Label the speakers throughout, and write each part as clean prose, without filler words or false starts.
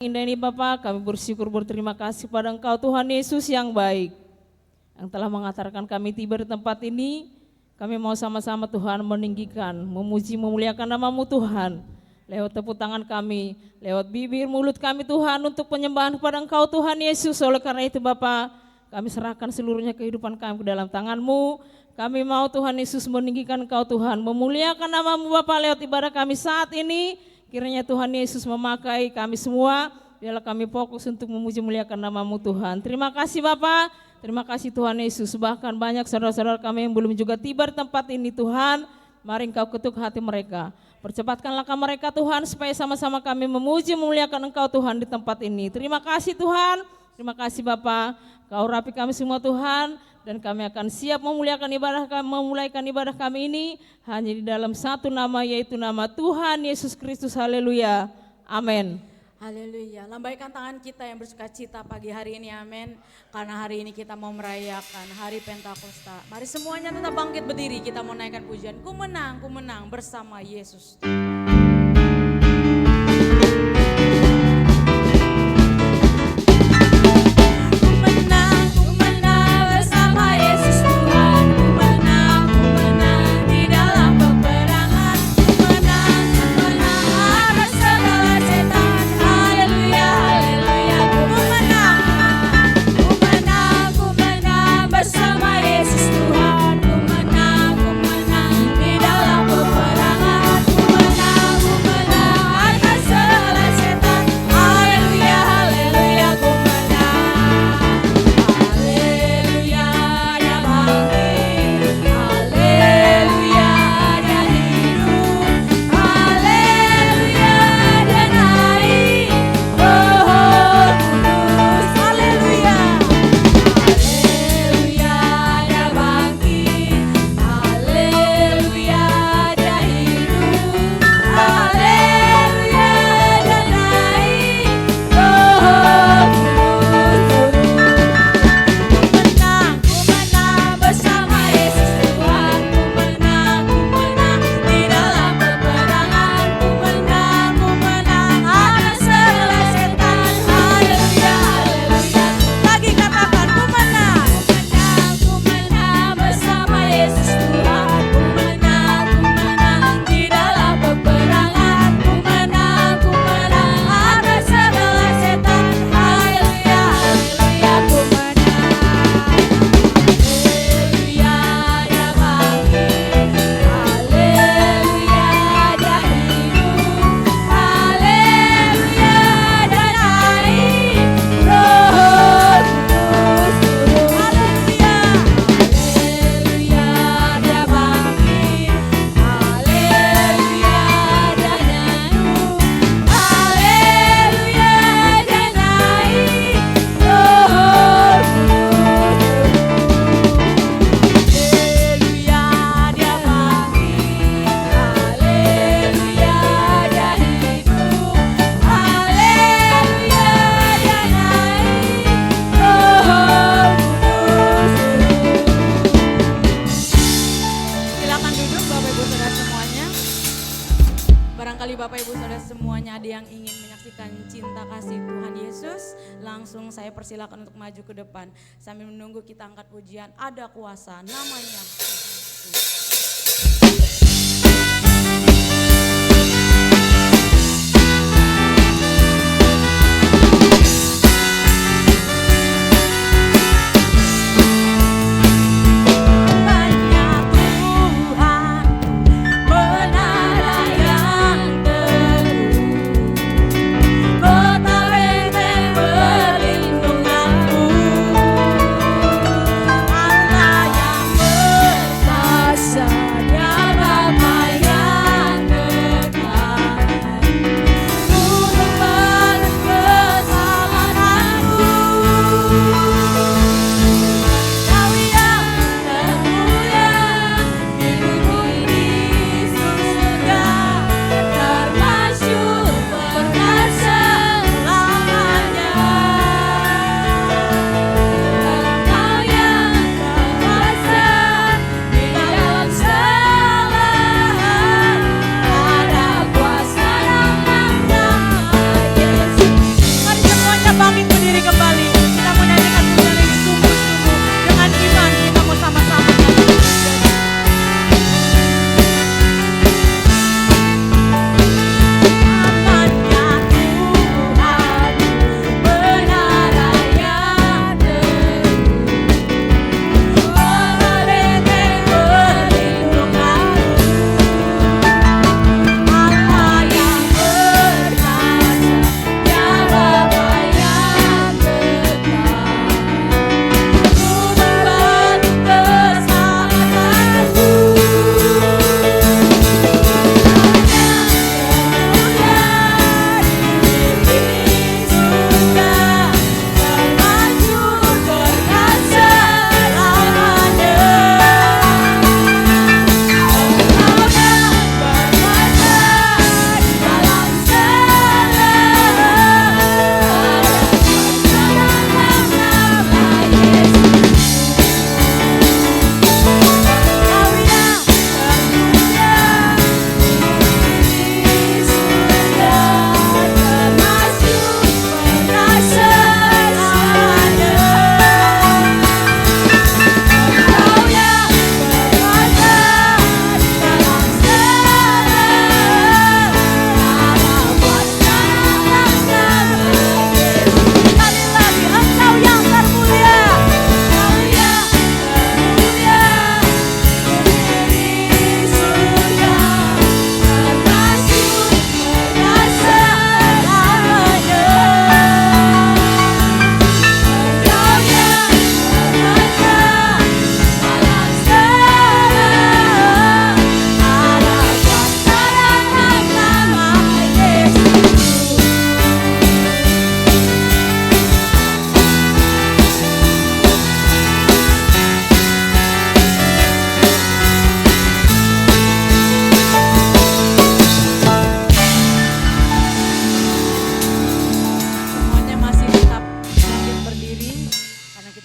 Speaker 1: Indah ini Bapa, kami bersyukur berterima kasih pada Engkau Tuhan Yesus yang baik, yang telah mengantarkan kami tiba di tempat ini. Kami mau sama-sama Tuhan meninggikan, memuji, memuliakan nama-Mu Tuhan, lewat tepuk tangan kami, lewat bibir mulut kami Tuhan, untuk penyembahan kepada Engkau Tuhan Yesus. Oleh karena itu Bapa, kami serahkan seluruhnya kehidupan kami ke dalam tangan-Mu. Kami mau Tuhan Yesus meninggikan Engkau Tuhan, memuliakan nama-Mu Bapa lewat ibadah kami saat ini. Kiranya Tuhan Yesus memakai kami semua, biarlah kami fokus untuk memuji muliakan nama-Mu Tuhan. Terima kasih Bapa, terima kasih Tuhan Yesus. Bahkan banyak saudara-saudara kami yang belum juga tiba di tempat ini Tuhan, mari Engkau ketuk hati mereka. Percepatkan langkah mereka Tuhan, supaya sama-sama kami memuji memuliakan Engkau Tuhan di tempat ini. Terima kasih Tuhan, terima kasih Bapa. Kau rapi kami semua Tuhan, dan kami akan siap memuliakan ibadah kami, memulaikan ibadah kami ini hanya di dalam satu nama, yaitu nama Tuhan Yesus Kristus. Haleluya, amin.
Speaker 2: Haleluya, lambaikan tangan kita yang bersuka cita pagi hari ini, amin. Karena hari ini kita mau merayakan hari Pentakosta. Mari semuanya tetap bangkit berdiri, kita mau naikkan pujian. Ku menang bersama Yesus. Silakan untuk maju ke depan sambil menunggu kita angkat pujian. Ada kuasa namanya.
Speaker 3: Allah yang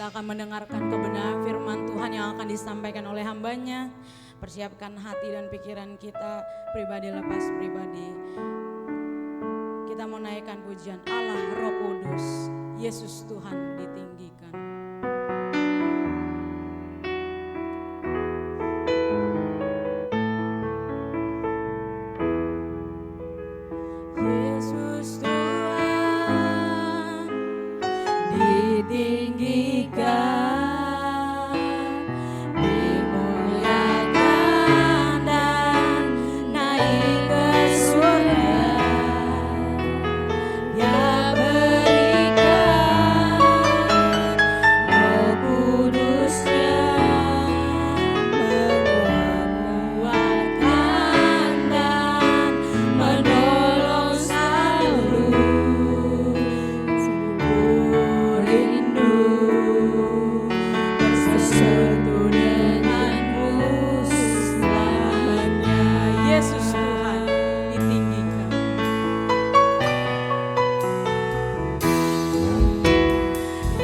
Speaker 2: kita akan mendengarkan kebenaran firman Tuhan yang akan disampaikan oleh hambanya. Persiapkan hati dan pikiran kita, pribadi lepas pribadi. Kita mau naikkan pujian Allah Roh Kudus, Yesus Tuhan ditinggikan. Yesus Tuhan ditinggikan, dimuliakan dan naik ke surga. Dia berikan Roh Kudus-Nya menguatkan dan menolong selalu. Sungguh rindu bersatu denganmu selamanya. Yesus Tuhan ditinggikan.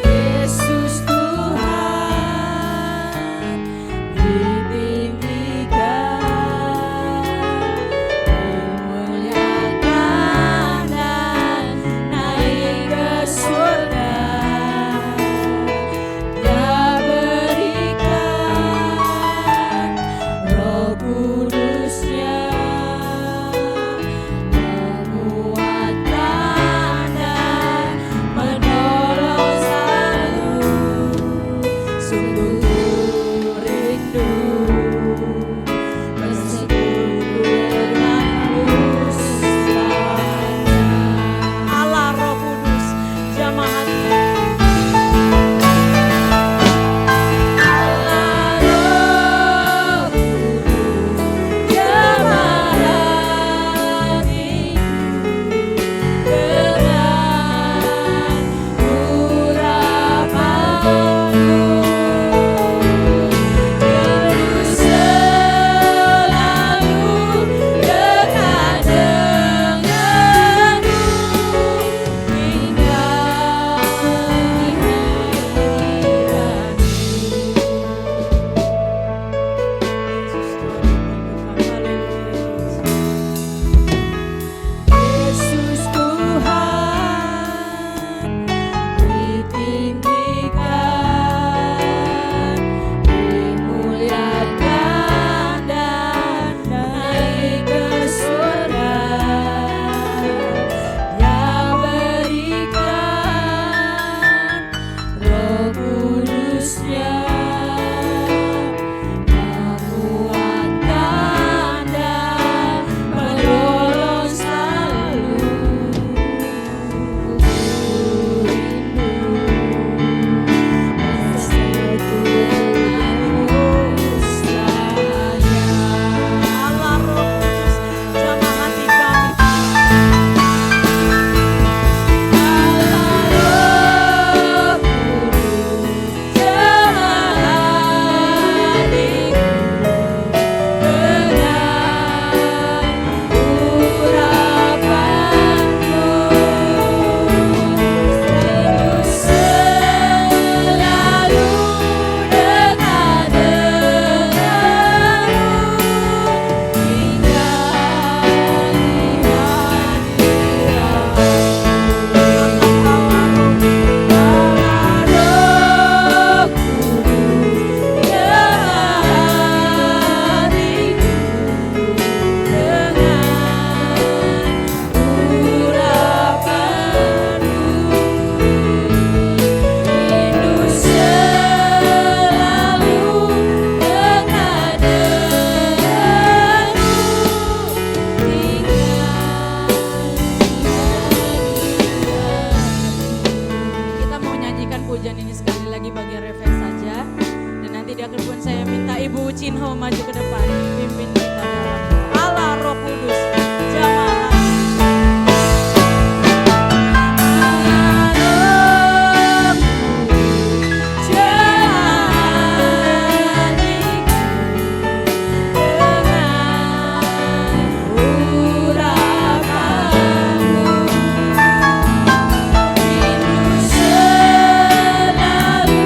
Speaker 2: Yesus Tuhan ditinggikan, dimuliakan dan naik ke surga. Dia berikan Roh Kudus-Nya menguatkan dan menolong selalu. Sungguh rindu bersatu denganmu selamanya. Allah Roh Kudus, jamah hati. Allah Roh Kudus, jamah hatiku dengan urapanmu. Rindu selalu dekat denganmu hingga Yesus Tuhan ditinggikan, dimuliakan dan naik ke surga. Dia berikan Roh Kudus-Nya menguatkan dan menolong selalu. Bersatu denganmu selamanya. Allah Roh Kudus, jamah hati kami. Allah Roh Kudus, jamah hatiku dengan urapanmu. Rindu selalu dekat denganmu hingga di Kita mau nyanyikan pujian ini sekali lagi bagi refresh saja. Dan nanti di akhir pun saya minta Ibu Chinho maju ke depan, pimpin kita dalam Allah Roh Kudus, jamah hati. Allah Roh Kudus, jamah hatiku dengan urapanmu. Rindu selalu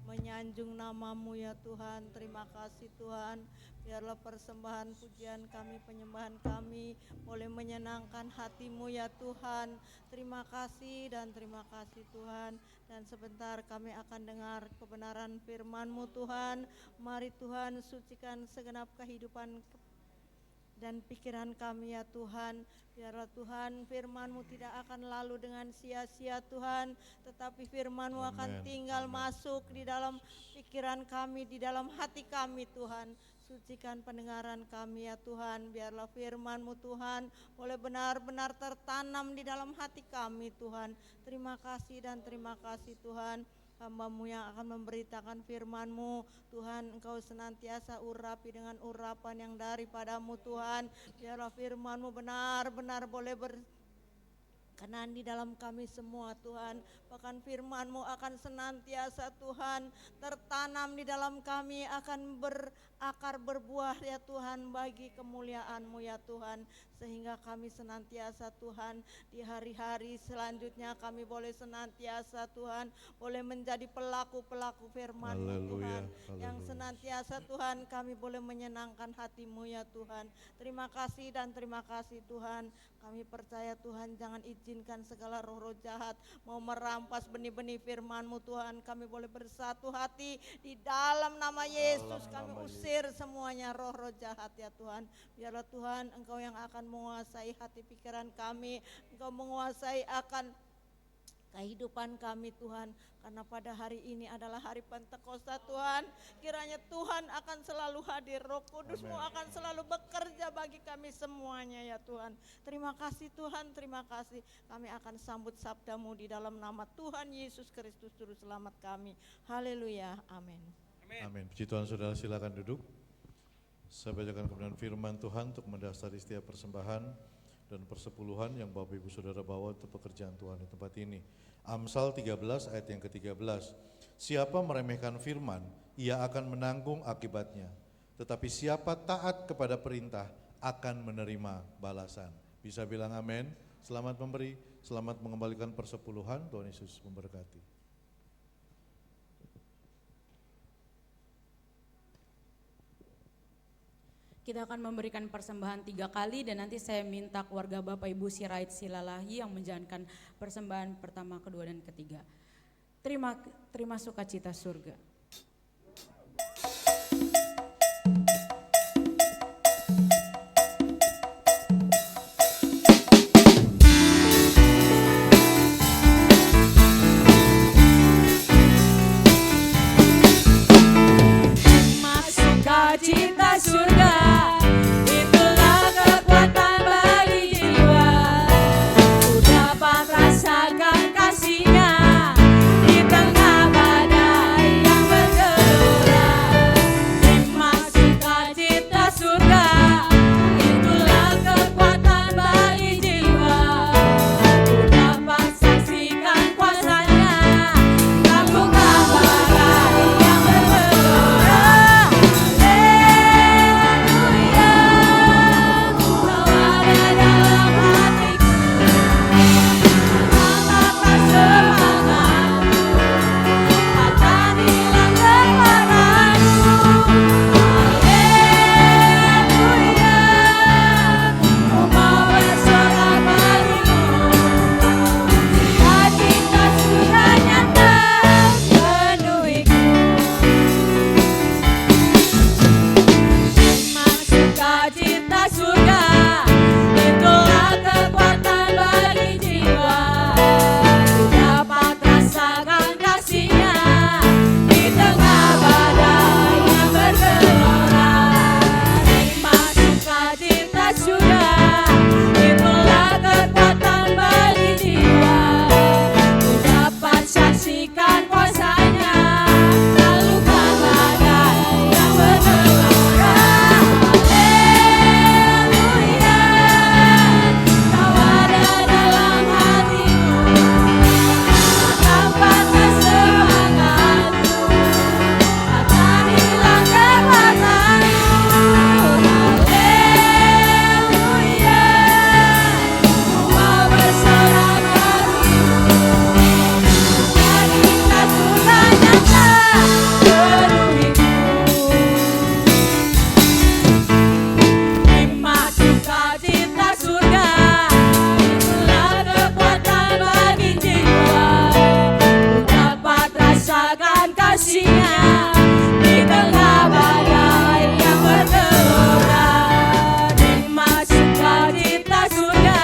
Speaker 3: menyanjung nama-Mu ya Tuhan. Terima kasih Tuhan, biarlah persembahan pujian kami, penyembahan kami boleh menyenangkan hati-Mu ya Tuhan. Terima kasih dan terima kasih Tuhan. Dan sebentar kami akan dengar kebenaran firman-Mu Tuhan. Mari Tuhan sucikan segenap kehidupan dan pikiran kami ya Tuhan. Biarlah Tuhan firman-Mu tidak akan lalu dengan sia-sia Tuhan, tetapi firman-Mu akan tinggal masuk di dalam pikiran kami, di dalam hati kami Tuhan. Sucikan pendengaran kami ya Tuhan, biarlah firman-Mu Tuhan boleh benar-benar tertanam di dalam hati kami Tuhan. Terima kasih dan terima kasih Tuhan. Hamba-Mu yang akan memberitakan firman-Mu Tuhan, Engkau senantiasa urapi dengan urapan yang daripada-Mu Tuhan. Biarlah firman-Mu benar-benar boleh berkenan di dalam kami semua Tuhan. Bahkan firman-Mu akan senantiasa Tuhan tertanam di dalam kami, akan berakar berbuah ya Tuhan bagi kemuliaan-Mu ya Tuhan. Sehingga kami senantiasa Tuhan di hari-hari selanjutnya kami boleh senantiasa Tuhan boleh menjadi pelaku-pelaku firman-Mu Tuhan. Yang senantiasa Tuhan kami boleh menyenangkan hati-Mu ya Tuhan. Terima kasih dan terima kasih Tuhan. Kami percaya Tuhan, jangan izinkan segala roh-roh jahat mau merampas benih-benih firman-Mu Tuhan. Kami boleh bersatu hati di dalam nama Yesus. Kami usir semuanya roh-roh jahat ya Tuhan. Biarlah Tuhan Engkau yang akan menguasai hati pikiran kami, Engkau menguasai akan kehidupan kami Tuhan. Karena pada hari ini adalah hari Pentakosta Tuhan, kiranya Tuhan akan selalu hadir, Roh Kudus-Mu akan selalu bekerja bagi kami semuanya ya Tuhan. Terima kasih Tuhan, terima kasih. Kami akan sambut sabda-Mu di dalam nama Tuhan Yesus Kristus Juru Selamat kami. Haleluya, amin.
Speaker 4: Amin. Puji Tuhan, saudara silakan duduk. Saya bacakan kebenaran firman Tuhan untuk mendasari setiap persembahan dan persepuluhan yang Bapak Ibu Saudara bawa untuk pekerjaan Tuhan di tempat ini. Amsal 13 ayat yang ke-13. Siapa meremehkan firman, ia akan menanggung akibatnya. Tetapi siapa taat kepada perintah akan menerima balasan. Bisa bilang amin. Selamat memberi, selamat mengembalikan persepuluhan. Tuhan Yesus memberkati.
Speaker 2: Kita akan memberikan persembahan 3 kali dan nanti saya minta keluarga Bapak Ibu Sirait Silalahi yang menjalankan persembahan pertama, kedua dan ketiga. Terima sukacita surga. Terima sukacita surga. Rasakan kasih-Nya di tengah badai yang di tengah badai yang bergelora. Nikmat sukacita surga,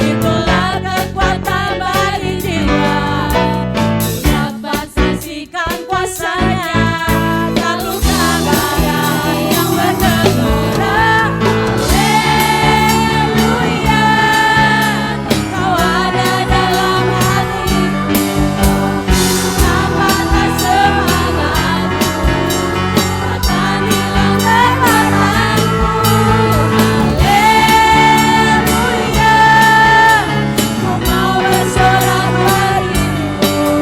Speaker 2: itulah kekuatan bagi jiwa. Dapat saksikan kuasanya, tak luka badai yang bergelora. Haleluya, kau ada dalam hatiku, tak patah semangatku, takkan hilang kekuatanku. Haleluya, ku mau bersorak padamu,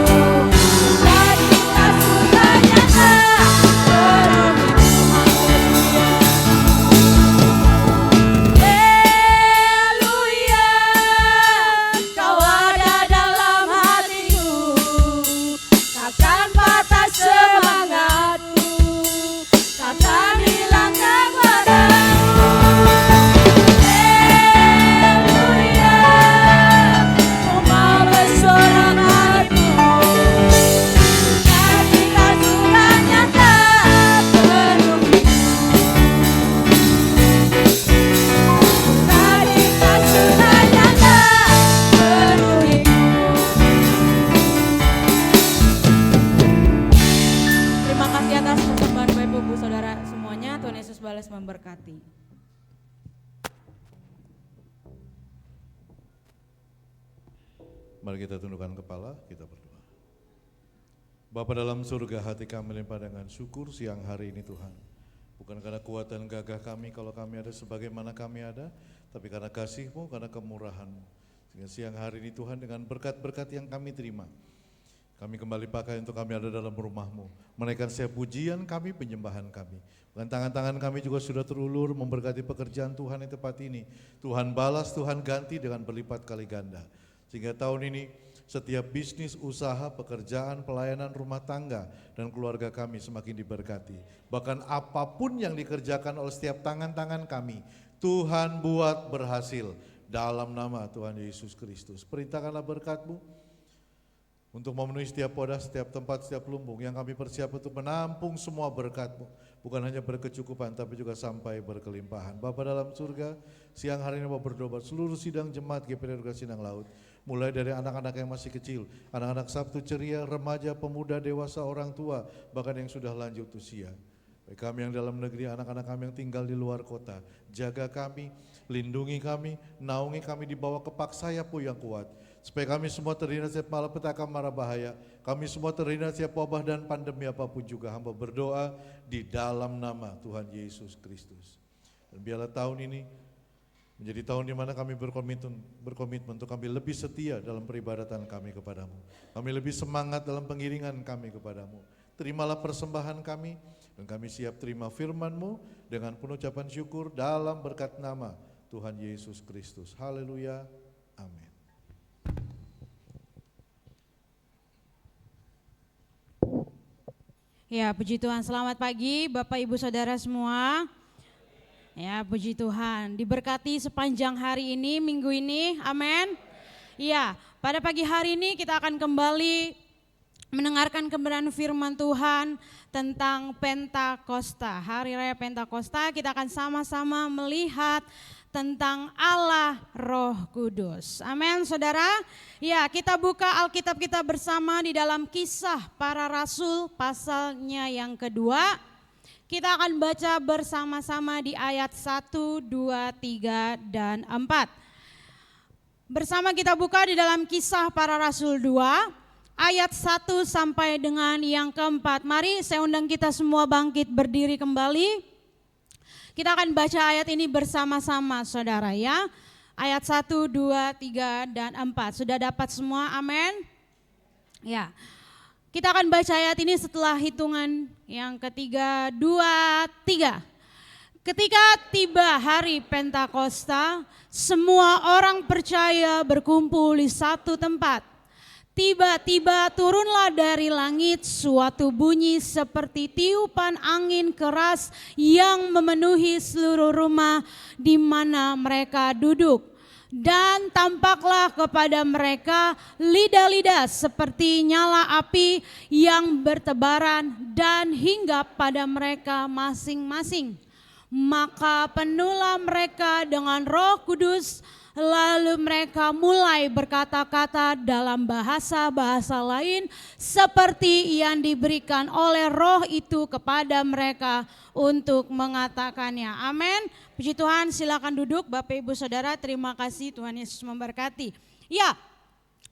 Speaker 2: sukacita sudah nyata penuhi. Haleluya, kau ada dalam hatiku, takkan patah semangatku, takkan hilang kekuatanku. Haleluya, ku mau bersorak padamu, sukacita sudah nyata penuhi. Sukacita sudah nyata penuhi. Terima kasih atas persembahan Bapak Ibu Saudara semuanya. Tuhan Yesus balas memberkati.
Speaker 4: Mari kita tundukkan kepala, kita berdoa. Bapa dalam surga, hati kami melimpah dengan syukur siang hari ini Tuhan. Bukan karena kuatan gagah kami kalau kami ada sebagaimana kami ada, tapi karena kasih-Mu, karena kemurahan-Mu. Sehingga siang hari ini Tuhan dengan berkat-berkat yang kami terima, kami kembali pakai untuk kami ada dalam rumah-Mu. Menaikkan setiap pujian kami, penyembahan kami. Bahkan tangan-tangan kami juga sudah terulur memberkati pekerjaan Tuhan di tempat ini. Tuhan balas, Tuhan ganti dengan berlipat kali ganda. Sehingga tahun ini setiap bisnis, usaha, pekerjaan, pelayanan rumah tangga dan keluarga kami semakin diberkati. Bahkan apapun yang dikerjakan oleh setiap tangan-tangan kami, Tuhan buat berhasil dalam nama Tuhan Yesus Kristus. Perintahkanlah berkat-Mu untuk memenuhi setiap wadah, setiap tempat, setiap lumbung yang kami persiapkan untuk menampung semua berkat-Mu. Bukan hanya berkecukupan tapi juga sampai berkelimpahan. Bapa dalam surga, siang hari ini Bapak berdoa seluruh sidang jemaat GPD Surga Sindang Laut. Mulai dari anak-anak yang masih kecil, anak-anak Sabtu ceria, remaja, pemuda, dewasa, orang tua, bahkan yang sudah lanjut usia. Baik kami yang dalam negeri, anak-anak kami yang tinggal di luar kota, jaga kami, lindungi kami, naungi kami di bawah kepak sayap-Mu yang kuat. Supaya kami semua terhindar setiap malapetaka mara bahaya, kami semua terhindar setiap wabah dan pandemi apapun juga. Hamba berdoa di dalam nama Tuhan Yesus Kristus. Dan biarlah tahun ini menjadi tahun di mana kami berkomitmen untuk kami lebih setia dalam peribadatan kami kepadamu. Kami lebih semangat dalam pengiringan kami kepadamu. Terimalah persembahan kami dan kami siap terima firman-Mu dengan penuh ucapan syukur dalam berkat nama Tuhan Yesus Kristus. Haleluya. Amin.
Speaker 2: Ya, puji Tuhan. Selamat pagi Bapak Ibu Saudara semua. Ya, puji Tuhan. Diberkati sepanjang hari ini, minggu ini. Amin. Ya, pada pagi hari ini kita akan kembali mendengarkan kebenaran firman Tuhan tentang Pentakosta. Hari Raya Pentakosta kita akan sama-sama melihat tentang Allah Roh Kudus. Amin, saudara. Ya, kita buka Alkitab kita bersama di dalam Kisah Para Rasul pasalnya yang kedua. Kita akan baca bersama-sama di ayat 1, 2, 3, dan 4. Bersama kita buka di dalam Kisah Para Rasul 2, ayat 1 sampai dengan yang keempat. Mari saya undang kita semua bangkit berdiri kembali. Kita akan baca ayat ini bersama-sama saudara ya. Ayat 1, 2, 3, dan 4. Sudah dapat semua? Amin. Ya. Kita akan baca ayat ini setelah hitungan yang ketiga, 2, 3. Ketika tiba hari Pentakosta, semua orang percaya berkumpul di satu tempat. Tiba-tiba turunlah dari langit suatu bunyi seperti tiupan angin keras yang memenuhi seluruh rumah di mana mereka duduk.
Speaker 5: Dan tampaklah kepada mereka lidah-lidah seperti nyala api yang bertebaran dan hinggap pada mereka masing-masing. Maka penuhlah mereka dengan Roh Kudus, lalu mereka mulai berkata-kata dalam bahasa-bahasa lain seperti yang diberikan oleh Roh itu kepada mereka untuk mengatakannya. Amin. Puji Tuhan, silakan duduk Bapak Ibu Saudara, terima kasih, Tuhan Yesus memberkati. Ya,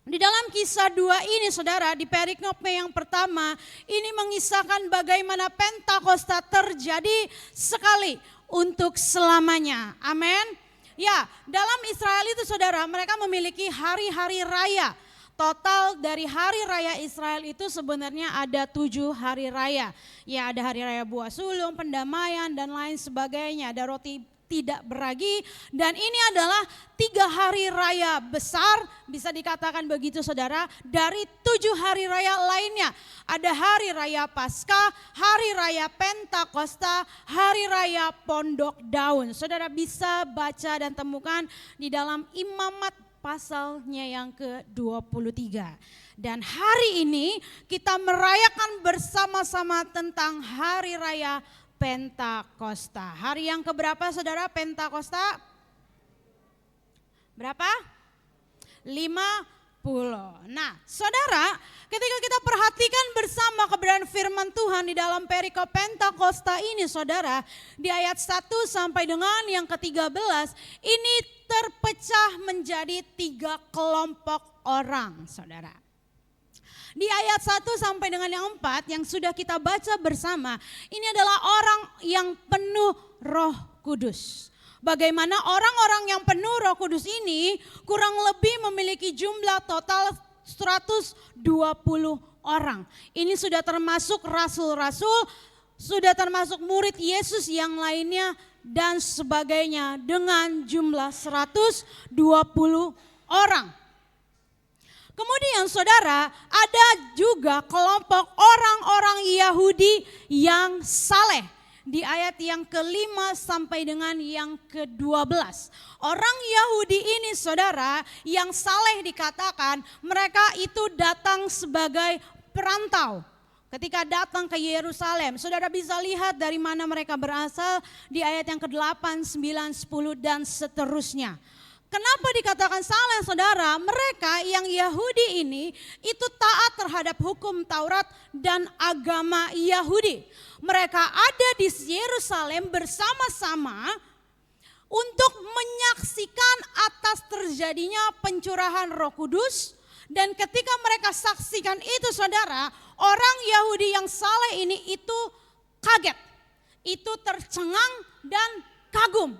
Speaker 5: di dalam kisah 2 ini saudara, di perikopnya yang pertama, ini mengisahkan bagaimana Pentakosta terjadi sekali untuk selamanya. Amin. Ya, dalam Israel itu saudara, mereka memiliki hari-hari raya. Total dari hari raya Israel itu sebenarnya ada 7 hari raya. Ya, ada hari raya buah sulung, pendamaian dan lain sebagainya. Ada roti tidak beragi, dan ini adalah 3 hari raya besar, bisa dikatakan begitu saudara, dari 7 hari raya lainnya. Ada hari raya Paskah, hari raya Pentakosta, hari raya Pondok Daun. Saudara bisa baca dan temukan di dalam Imamat pasalnya yang ke-23. Dan hari ini kita merayakan bersama-sama tentang hari raya Pentakosta. Hari yang keberapa saudara Pentakosta? Berapa? 50. Nah saudara, ketika kita perhatikan bersama kebenaran firman Tuhan di dalam perikop Pentakosta ini saudara, di ayat 1 sampai dengan yang ke-13, ini terpecah menjadi 3 kelompok orang saudara. Di ayat 1 sampai dengan yang 4 yang sudah kita baca bersama, ini adalah orang yang penuh Roh Kudus. Bagaimana orang-orang yang penuh Roh Kudus ini kurang lebih memiliki jumlah total 120 orang. Ini sudah termasuk rasul-rasul, sudah termasuk murid Yesus yang lainnya dan sebagainya dengan jumlah 120 orang. Kemudian saudara, ada juga kelompok orang-orang Yahudi yang saleh. Di ayat yang ke-5 sampai dengan yang ke-12. Orang Yahudi ini saudara yang saleh dikatakan mereka itu datang sebagai perantau. Ketika datang ke Yerusalem, saudara bisa lihat dari mana mereka berasal di ayat yang ke-8, 9, 10 dan seterusnya. Kenapa dikatakan saleh saudara? Mereka yang Yahudi ini itu taat terhadap hukum Taurat dan agama Yahudi. Mereka ada di Yerusalem bersama-sama untuk menyaksikan atas terjadinya pencurahan Roh Kudus. Dan ketika mereka saksikan itu saudara, orang Yahudi yang saleh ini itu kaget, itu tercengang dan kagum.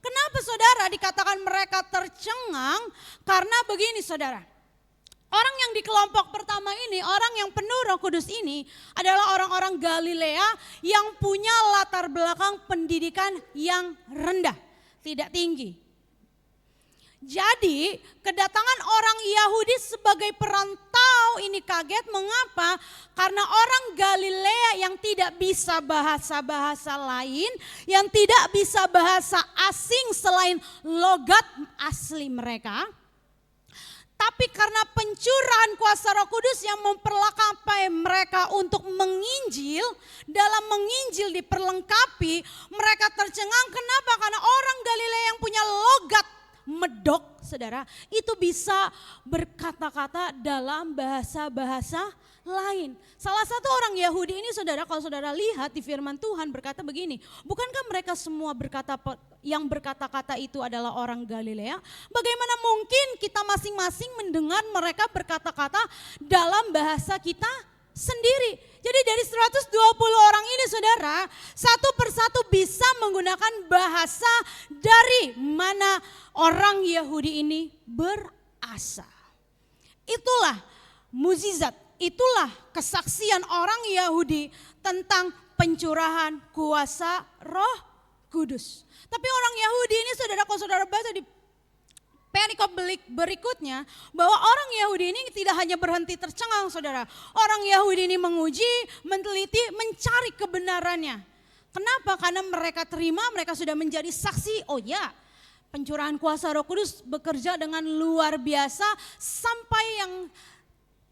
Speaker 5: Kenapa saudara dikatakan mereka tercengang? Karena begini saudara, orang yang di kelompok pertama ini, orang yang penuh Roh Kudus ini adalah orang-orang Galilea yang punya latar belakang pendidikan yang rendah, tidak tinggi. Jadi kedatangan orang Yahudi sebagai perantau ini kaget. Mengapa? Karena orang Galilea yang tidak bisa bahasa-bahasa lain, yang tidak bisa bahasa asing selain logat asli mereka. Tapi karena pencurahan kuasa Roh Kudus yang memperlengkapi mereka untuk menginjil, dalam menginjil diperlengkapi, mereka tercengang. Kenapa? Karena orang Galilea yang punya logat medok, saudara, itu bisa berkata-kata dalam bahasa-bahasa lain. Salah satu orang Yahudi ini saudara, kalau saudara lihat di firman Tuhan berkata begini, bukankah mereka semua yang berkata-kata itu adalah orang Galilea? Bagaimana mungkin kita masing-masing mendengar mereka berkata-kata dalam bahasa kita sendiri? Jadi dari 120 orang ini saudara, satu persatu bisa menggunakan bahasa dari mana orang Yahudi ini berasal. Itulah mukjizat, itulah kesaksian orang Yahudi tentang pencurahan kuasa Roh Kudus. Tapi orang Yahudi ini saudara, kalau saudara baca di perikop berikutnya, bahwa orang Yahudi ini tidak hanya berhenti tercengang saudara. Orang Yahudi ini menguji, meneliti, mencari kebenarannya. Kenapa? Karena mereka terima, mereka sudah menjadi saksi. Oh ya, pencurahan kuasa Roh Kudus bekerja dengan luar biasa sampai yang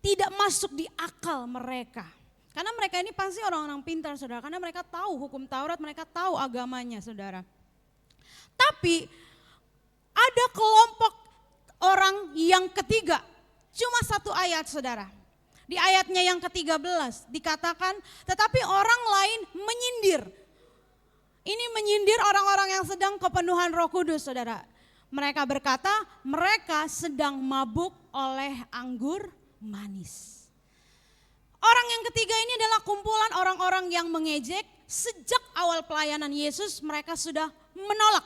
Speaker 5: tidak masuk di akal mereka. Karena mereka ini pasti orang-orang pintar saudara, karena mereka tahu hukum Taurat, mereka tahu agamanya saudara. Tapi ada kelompok orang yang ketiga, cuma satu ayat saudara. Di ayatnya yang ke-13 dikatakan, tetapi orang lain menyindir. Ini menyindir orang-orang yang sedang kepenuhan Roh Kudus saudara. Mereka berkata mereka sedang mabuk oleh anggur manis. Orang yang ketiga ini adalah kumpulan orang-orang yang mengejek. Sejak awal pelayanan Yesus mereka sudah menolak.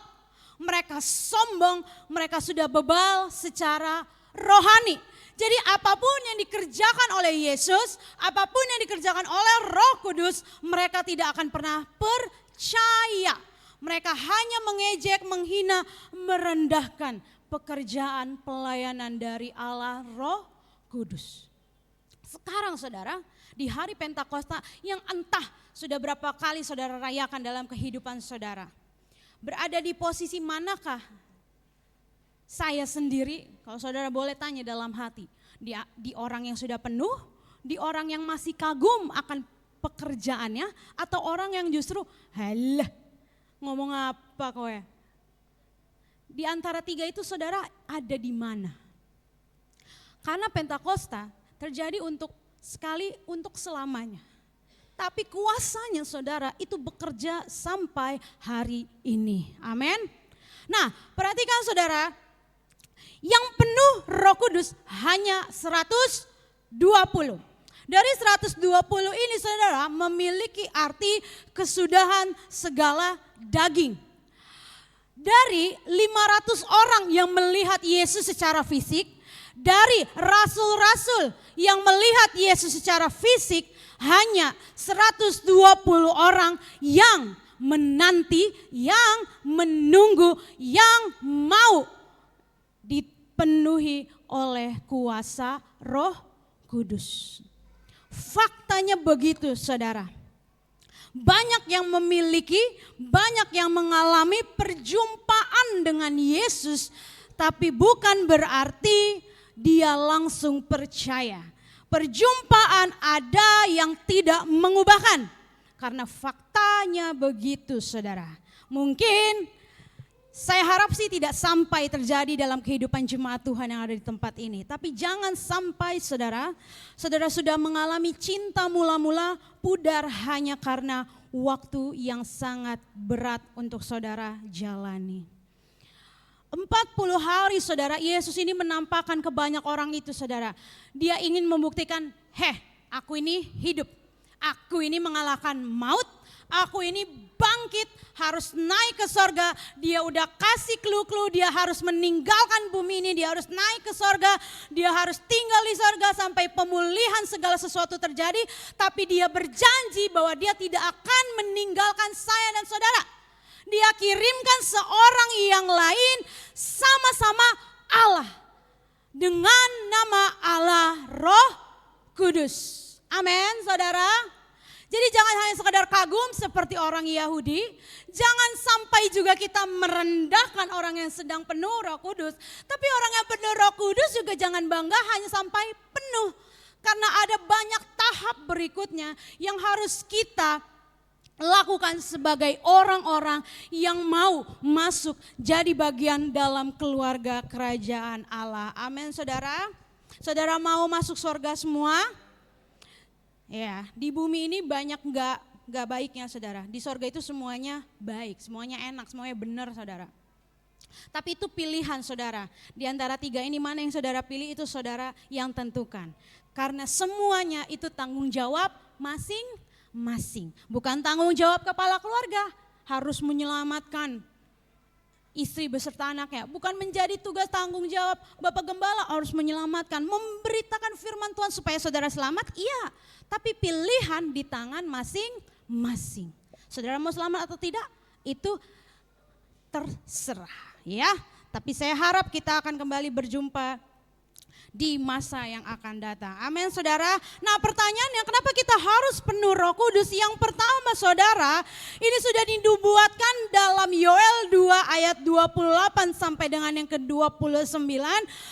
Speaker 5: Mereka sombong, mereka sudah bebal secara rohani. Jadi apapun yang dikerjakan oleh Yesus, apapun yang dikerjakan oleh Roh Kudus, mereka tidak akan pernah percaya. Mereka hanya mengejek, menghina, merendahkan pekerjaan pelayanan dari Allah Roh Kudus. Sekarang saudara, di hari Pentakosta yang entah sudah berapa kali saudara rayakan dalam kehidupan saudara. Berada di posisi manakah saya sendiri, kalau saudara boleh tanya dalam hati, di orang yang sudah penuh, di orang yang masih kagum akan pekerjaannya, atau orang yang justru, halah ngomong apa kau ya? Di antara tiga itu saudara ada di mana? Karena Pentakosta terjadi untuk selamanya. Tapi kuasanya saudara itu bekerja sampai hari ini. Amin. Nah, perhatikan saudara, yang penuh Roh Kudus hanya 120. Dari 120 ini saudara memiliki arti kesudahan segala daging. Dari 500 orang yang melihat Yesus secara fisik, dari rasul-rasul yang melihat Yesus secara fisik, hanya 120 orang yang menanti, yang menunggu, yang mau dipenuhi oleh kuasa Roh Kudus. Faktanya begitu saudara. Banyak yang memiliki, banyak yang mengalami perjumpaan dengan Yesus, tapi bukan berarti dia langsung percaya. Perjumpaan ada yang tidak mengubahkan, karena faktanya begitu saudara. Mungkin saya harap sih tidak sampai terjadi dalam kehidupan jemaat Tuhan yang ada di tempat ini. Tapi jangan sampai saudara sudah mengalami cinta mula-mula pudar hanya karena waktu yang sangat berat untuk saudara jalani. 40 hari saudara, Yesus ini menampakkan ke banyak orang itu saudara. Dia ingin membuktikan, aku ini hidup. Aku ini mengalahkan maut. Aku ini bangkit, harus naik ke sorga. Dia udah kasih clue-clue, dia harus meninggalkan bumi ini. Dia harus naik ke sorga, dia harus tinggal di sorga sampai pemulihan segala sesuatu terjadi. Tapi dia berjanji bahwa dia tidak akan meninggalkan saya dan saudara. Dia kirimkan seorang yang lain sama-sama Allah. Dengan nama Allah Roh Kudus. Amin saudara. Jadi jangan hanya sekadar kagum seperti orang Yahudi. Jangan sampai juga kita merendahkan orang yang sedang penuh Roh Kudus. Tapi orang yang penuh Roh Kudus juga jangan bangga hanya sampai penuh. Karena ada banyak tahap berikutnya yang harus kita lakukan sebagai orang-orang yang mau masuk jadi bagian dalam keluarga kerajaan Allah. Amin saudara. Saudara mau masuk surga semua? Ya, di bumi ini banyak enggak baiknya saudara. Di surga itu semuanya baik, semuanya enak, semuanya benar saudara. Tapi itu pilihan saudara. Di antara tiga ini mana yang saudara pilih itu saudara yang tentukan. Karena semuanya itu tanggung jawab masing-masing. Bukan tanggung jawab kepala keluarga, harus menyelamatkan istri beserta anaknya. Bukan menjadi tugas tanggung jawab Bapak Gembala harus menyelamatkan, memberitakan firman Tuhan supaya saudara selamat, iya. Tapi pilihan di tangan masing-masing. Saudara mau selamat atau tidak, itu terserah ya. Tapi saya harap kita akan kembali berjumpa di masa yang akan datang. Amin saudara. Nah pertanyaannya, kenapa kita harus penuh Roh Kudus? Yang pertama saudara, ini sudah dinubuatkan dalam Yoel 2 ayat 28 sampai dengan yang ke-29.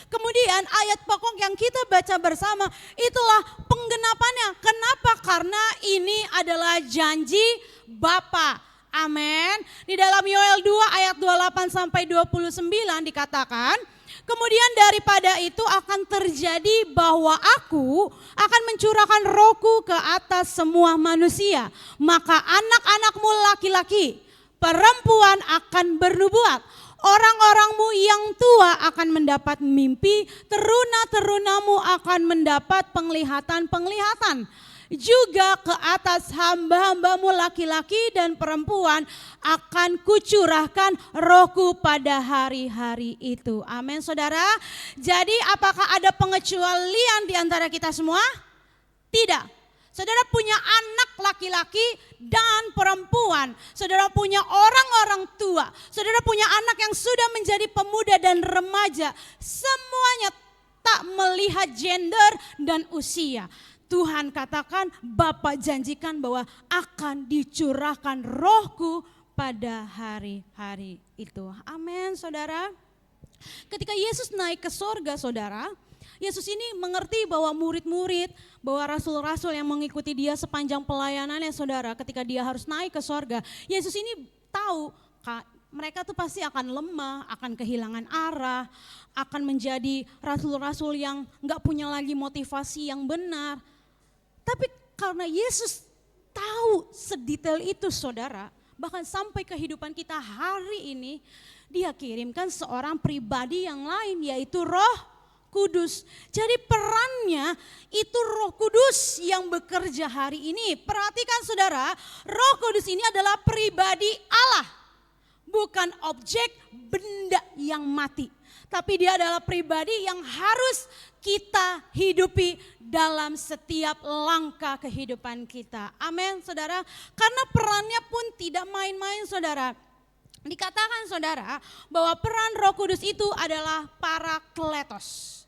Speaker 5: Kemudian ayat pokok yang kita baca bersama itulah penggenapannya. Kenapa? Karena ini adalah janji Bapa. Amin. Di dalam Yoel 2 ayat 28 sampai 29 dikatakan, kemudian daripada itu akan terjadi bahwa aku akan mencurahkan rohku ke atas semua manusia. Maka anak-anakmu laki-laki, perempuan akan bernubuat. Orang-orangmu yang tua akan mendapat mimpi, teruna-terunamu akan mendapat penglihatan-penglihatan. Juga ke atas hamba-hambamu laki-laki dan perempuan akan kucurahkan rohku pada hari-hari itu. Amin saudara. Jadi apakah ada pengecualian di antara kita semua? Tidak. Saudara punya anak laki-laki dan perempuan. Saudara punya orang-orang tua. Saudara punya anak yang sudah menjadi pemuda dan remaja. Semuanya tak melihat gender dan usia. Tuhan katakan, Bapa janjikan bahwa akan dicurahkan rohku pada hari-hari itu. Amin saudara. Ketika Yesus naik ke sorga saudara, Yesus ini mengerti bahwa murid-murid, bahwa rasul-rasul yang mengikuti dia sepanjang pelayanannya saudara, ketika dia harus naik ke sorga, Yesus ini tahu mereka tuh pasti akan lemah, akan kehilangan arah, akan menjadi rasul-rasul yang gak punya lagi motivasi yang benar. Tapi karena Yesus tahu sedetail itu saudara, bahkan sampai kehidupan kita hari ini, dia kirimkan seorang pribadi yang lain yaitu Roh Kudus. Jadi perannya itu Roh Kudus yang bekerja hari ini. Perhatikan saudara, Roh Kudus ini adalah pribadi Allah, bukan objek benda yang mati. Tapi dia adalah pribadi yang harus kita hidupi dalam setiap langkah kehidupan kita. Amin saudara. Karena perannya pun tidak main-main saudara. Dikatakan saudara bahwa peran Roh Kudus itu adalah parakletos.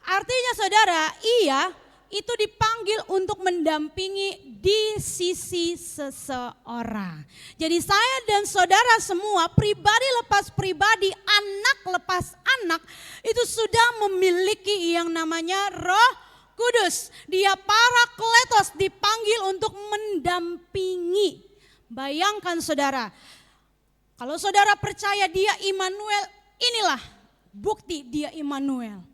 Speaker 5: Artinya saudara, ia itu dipanggil untuk mendampingi di sisi seseorang. Jadi saya dan saudara semua, pribadi lepas pribadi, anak lepas anak, itu sudah memiliki yang namanya Roh Kudus. Dia parakletos, dipanggil untuk mendampingi. Bayangkan saudara, kalau saudara percaya dia Immanuel, inilah bukti dia Immanuel.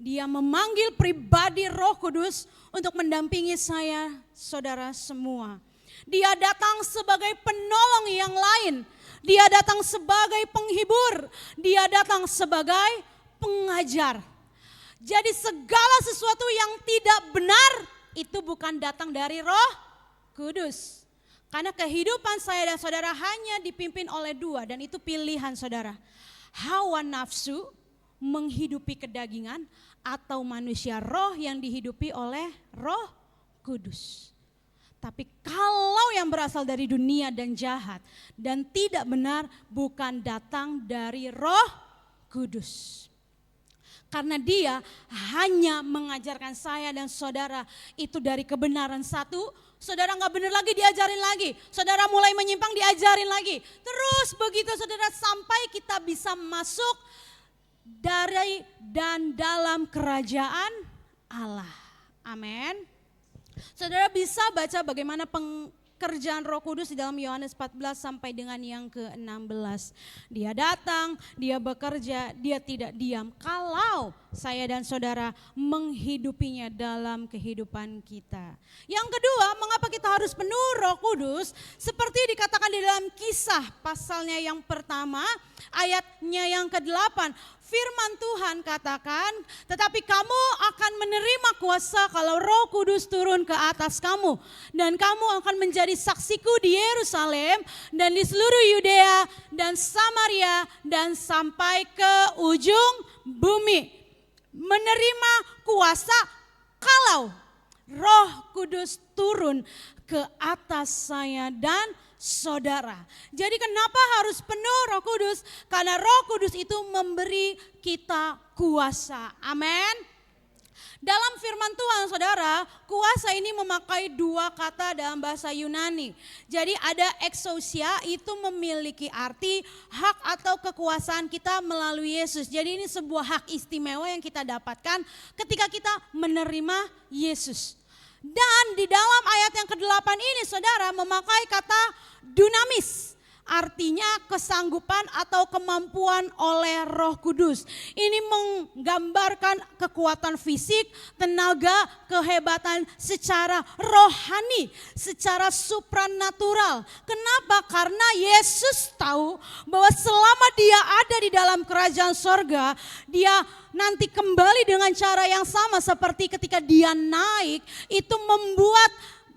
Speaker 5: Dia memanggil pribadi Roh Kudus untuk mendampingi saya, saudara semua. Dia datang sebagai penolong yang lain. Dia datang sebagai penghibur. Dia datang sebagai pengajar. Jadi segala sesuatu yang tidak benar itu bukan datang dari Roh Kudus. Karena kehidupan saya dan saudara hanya dipimpin oleh dua, dan itu pilihan saudara. Hawa nafsu menghidupi kedagingan, atau manusia roh yang dihidupi oleh Roh Kudus. Tapi kalau yang berasal dari dunia dan jahat dan tidak benar, bukan datang dari Roh Kudus. Karena dia hanya mengajarkan saya dan saudara itu dari kebenaran satu. Saudara gak benar lagi, diajarin lagi. Saudara mulai menyimpang, diajarin lagi. Terus begitu saudara sampai kita bisa masuk dari dan dalam kerajaan Allah. Amin. Saudara bisa baca bagaimana pekerjaan Roh Kudus di dalam Yohanes 14 sampai dengan yang ke-16. Dia datang, dia bekerja, dia tidak diam. Kalau saya dan saudara menghidupinya dalam kehidupan kita. Yang kedua, mengapa kita harus penuh Roh Kudus? Seperti dikatakan di dalam Kisah pasalnya yang pertama, ayatnya yang ke-8. Firman Tuhan katakan, tetapi kamu akan menerima kuasa kalau Roh Kudus turun ke atas kamu. Dan kamu akan menjadi saksiku di Yerusalem dan di seluruh Yudea dan Samaria dan sampai ke ujung bumi. Menerima kuasa kalau Roh Kudus turun ke atas saya dan saudara. Jadi kenapa harus penuh Roh Kudus? Karena Roh Kudus itu memberi kita kuasa. Amin. Dalam firman Tuhan saudara, kuasa ini memakai dua kata dalam bahasa Yunani. Jadi ada exousia, itu memiliki arti hak atau kekuasaan kita melalui Yesus. Jadi ini sebuah hak istimewa yang kita dapatkan ketika kita menerima Yesus. Dan di dalam ayat yang ke-8 ini saudara memakai kata dunamis. Artinya kesanggupan atau kemampuan oleh Roh Kudus. Ini menggambarkan kekuatan fisik, tenaga, kehebatan secara rohani, secara supranatural. Kenapa? Karena Yesus tahu bahwa selama dia ada di dalam kerajaan sorga, dia nanti kembali dengan cara yang sama seperti ketika dia naik, itu membuat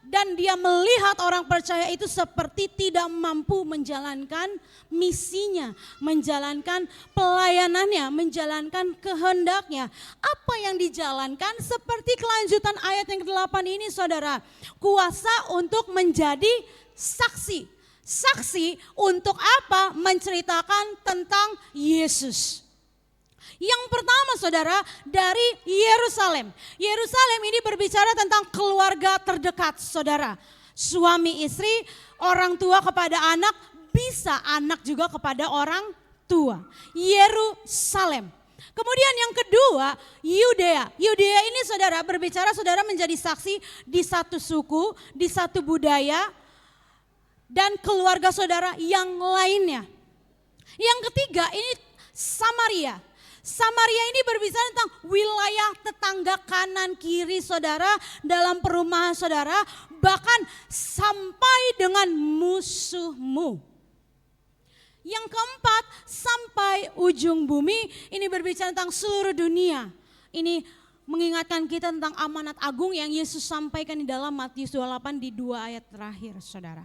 Speaker 5: dan dia melihat orang percaya itu seperti tidak mampu menjalankan misinya, menjalankan pelayanannya, menjalankan kehendaknya. Apa yang dijalankan seperti kelanjutan ayat yang ke-8 ini saudara. Kuasa untuk menjadi saksi. Saksi untuk apa? Menceritakan tentang Yesus. Yang pertama saudara, dari Yerusalem. Yerusalem ini berbicara tentang keluarga terdekat saudara. Suami istri, orang tua kepada anak, bisa anak juga kepada orang tua. Yerusalem. Kemudian yang kedua, Yudea. Yudea ini saudara berbicara saudara menjadi saksi di satu suku, di satu budaya, dan keluarga saudara yang lainnya. Yang ketiga ini Samaria. Samaria ini berbicara tentang wilayah tetangga kanan kiri saudara dalam perumahan saudara, bahkan sampai dengan musuhmu. Yang keempat, sampai ujung bumi, ini berbicara tentang seluruh dunia. Ini mengingatkan kita tentang amanat agung yang Yesus sampaikan di dalam Matius 28 di 2 ayat terakhir saudara.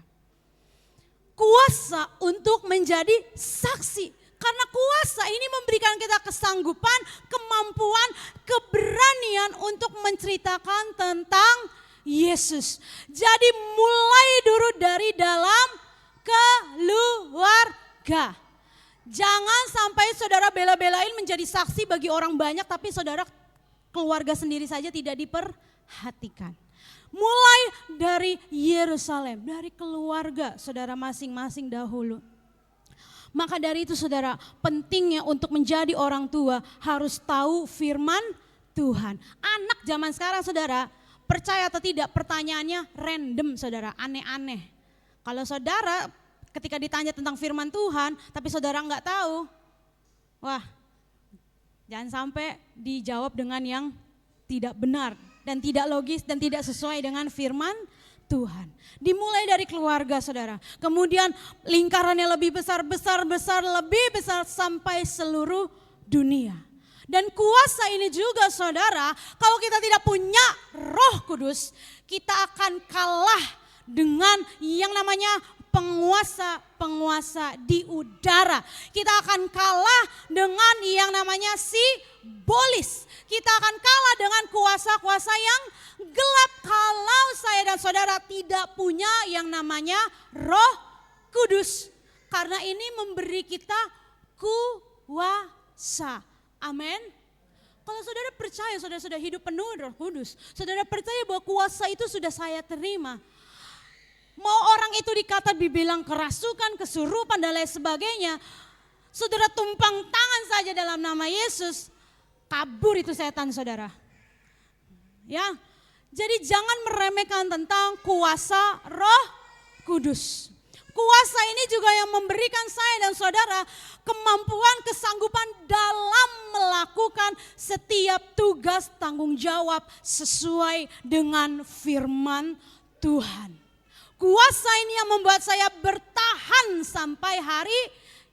Speaker 5: Kuasa untuk menjadi saksi. Karena kuasa ini memberikan kita kesanggupan, kemampuan, keberanian untuk menceritakan tentang Yesus. Jadi mulai dulu dari dalam keluarga. Jangan sampai saudara bela-belain menjadi saksi bagi orang banyak tapi saudara keluarga sendiri saja tidak diperhatikan. Mulai dari Yerusalem, dari keluarga saudara masing-masing dahulu. Maka dari itu saudara, pentingnya untuk menjadi orang tua harus tahu firman Tuhan. Anak zaman sekarang saudara, percaya atau tidak pertanyaannya random saudara, aneh-aneh. Kalau saudara ketika ditanya tentang firman Tuhan tapi saudara nggak tahu, wah jangan sampai dijawab dengan yang tidak benar dan tidak logis dan tidak sesuai dengan firman Tuhan. Dimulai dari keluarga saudara. Kemudian lingkarannya lebih besar sampai seluruh dunia. Dan kuasa ini juga saudara, kalau kita tidak punya Roh Kudus, kita akan kalah dengan yang namanya penguasa-penguasa di udara. Kita akan kalah dengan yang namanya simbolis. Kita akan kalah dengan kuasa-kuasa yang gelap kalau saya dan saudara tidak punya yang namanya Roh Kudus. Karena ini memberi kita kuasa. Amin. Kalau saudara percaya saudara sudah hidup penuh Roh Kudus, saudara percaya bahwa kuasa itu sudah saya terima. Mau orang itu dikata dibilang kerasukan, kesurupan dan lain sebagainya, saudara tumpang tangan saja dalam nama Yesus, kabur itu setan saudara. Ya, jadi jangan meremehkan tentang kuasa Roh Kudus. Kuasa ini juga yang memberikan saya dan saudara kemampuan, kesanggupan dalam melakukan setiap tugas tanggung jawab sesuai dengan firman Tuhan. Kuasa ini yang membuat saya bertahan sampai hari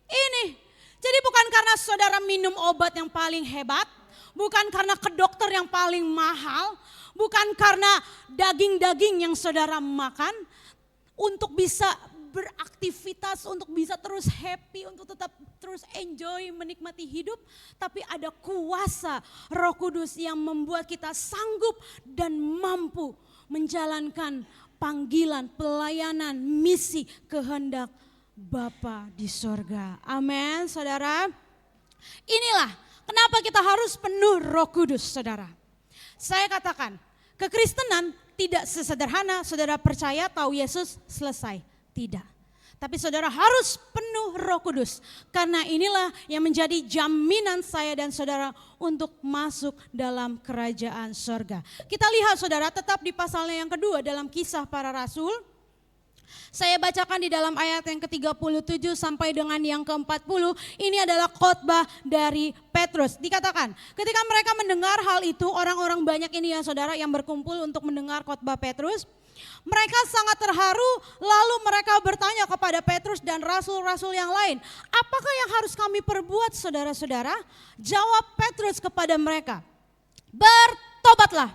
Speaker 5: ini. Jadi bukan karena saudara minum obat yang paling hebat, bukan karena ke dokter yang paling mahal, bukan karena daging-daging yang saudara makan, untuk bisa beraktivitas, untuk bisa terus happy, untuk tetap terus enjoy, menikmati hidup. Tapi ada kuasa Roh Kudus yang membuat kita sanggup dan mampu menjalankan panggilan, pelayanan, misi, kehendak Bapa di sorga. Amin, saudara. Inilah kenapa kita harus penuh Roh Kudus, saudara. Saya katakan, kekristenan tidak sesederhana saudara percaya tahu Yesus selesai. Tidak. Tapi saudara harus penuh Roh Kudus. Karena inilah yang menjadi jaminan saya dan saudara untuk masuk dalam kerajaan sorga. Kita lihat saudara tetap di pasalnya yang kedua dalam Kisah Para Rasul. Saya bacakan di dalam ayat yang ke-37 sampai dengan yang ke-40. Ini adalah khotbah dari Petrus. Dikatakan ketika mereka mendengar hal itu, orang-orang banyak ini ya saudara yang berkumpul untuk mendengar khotbah Petrus. Mereka sangat terharu, lalu mereka bertanya kepada Petrus dan rasul-rasul yang lain, apakah yang harus kami perbuat saudara-saudara? Jawab Petrus kepada mereka, bertobatlah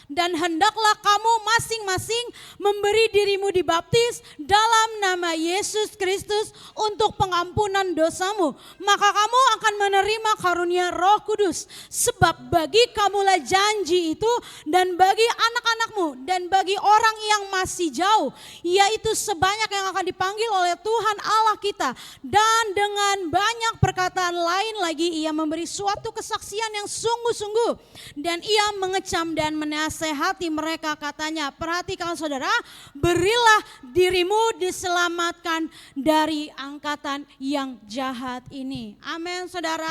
Speaker 5: dan hendaklah kamu masing-masing memberi dirimu dibaptis dalam nama Yesus Kristus untuk pengampunan dosamu. Maka kamu akan menerima karunia Roh Kudus. Sebab bagi kamulah janji itu dan bagi anak-anakmu dan bagi orang yang masih jauh, yaitu sebanyak yang akan dipanggil oleh Tuhan Allah kita. Dan dengan banyak perkataan lain lagi ia memberi suatu kesaksian yang sungguh-sungguh. Dan ia mengecam dan menasehati mereka, katanya, perhatikan saudara, berilah dirimu diselamatkan dari angkatan yang jahat ini. Amin saudara.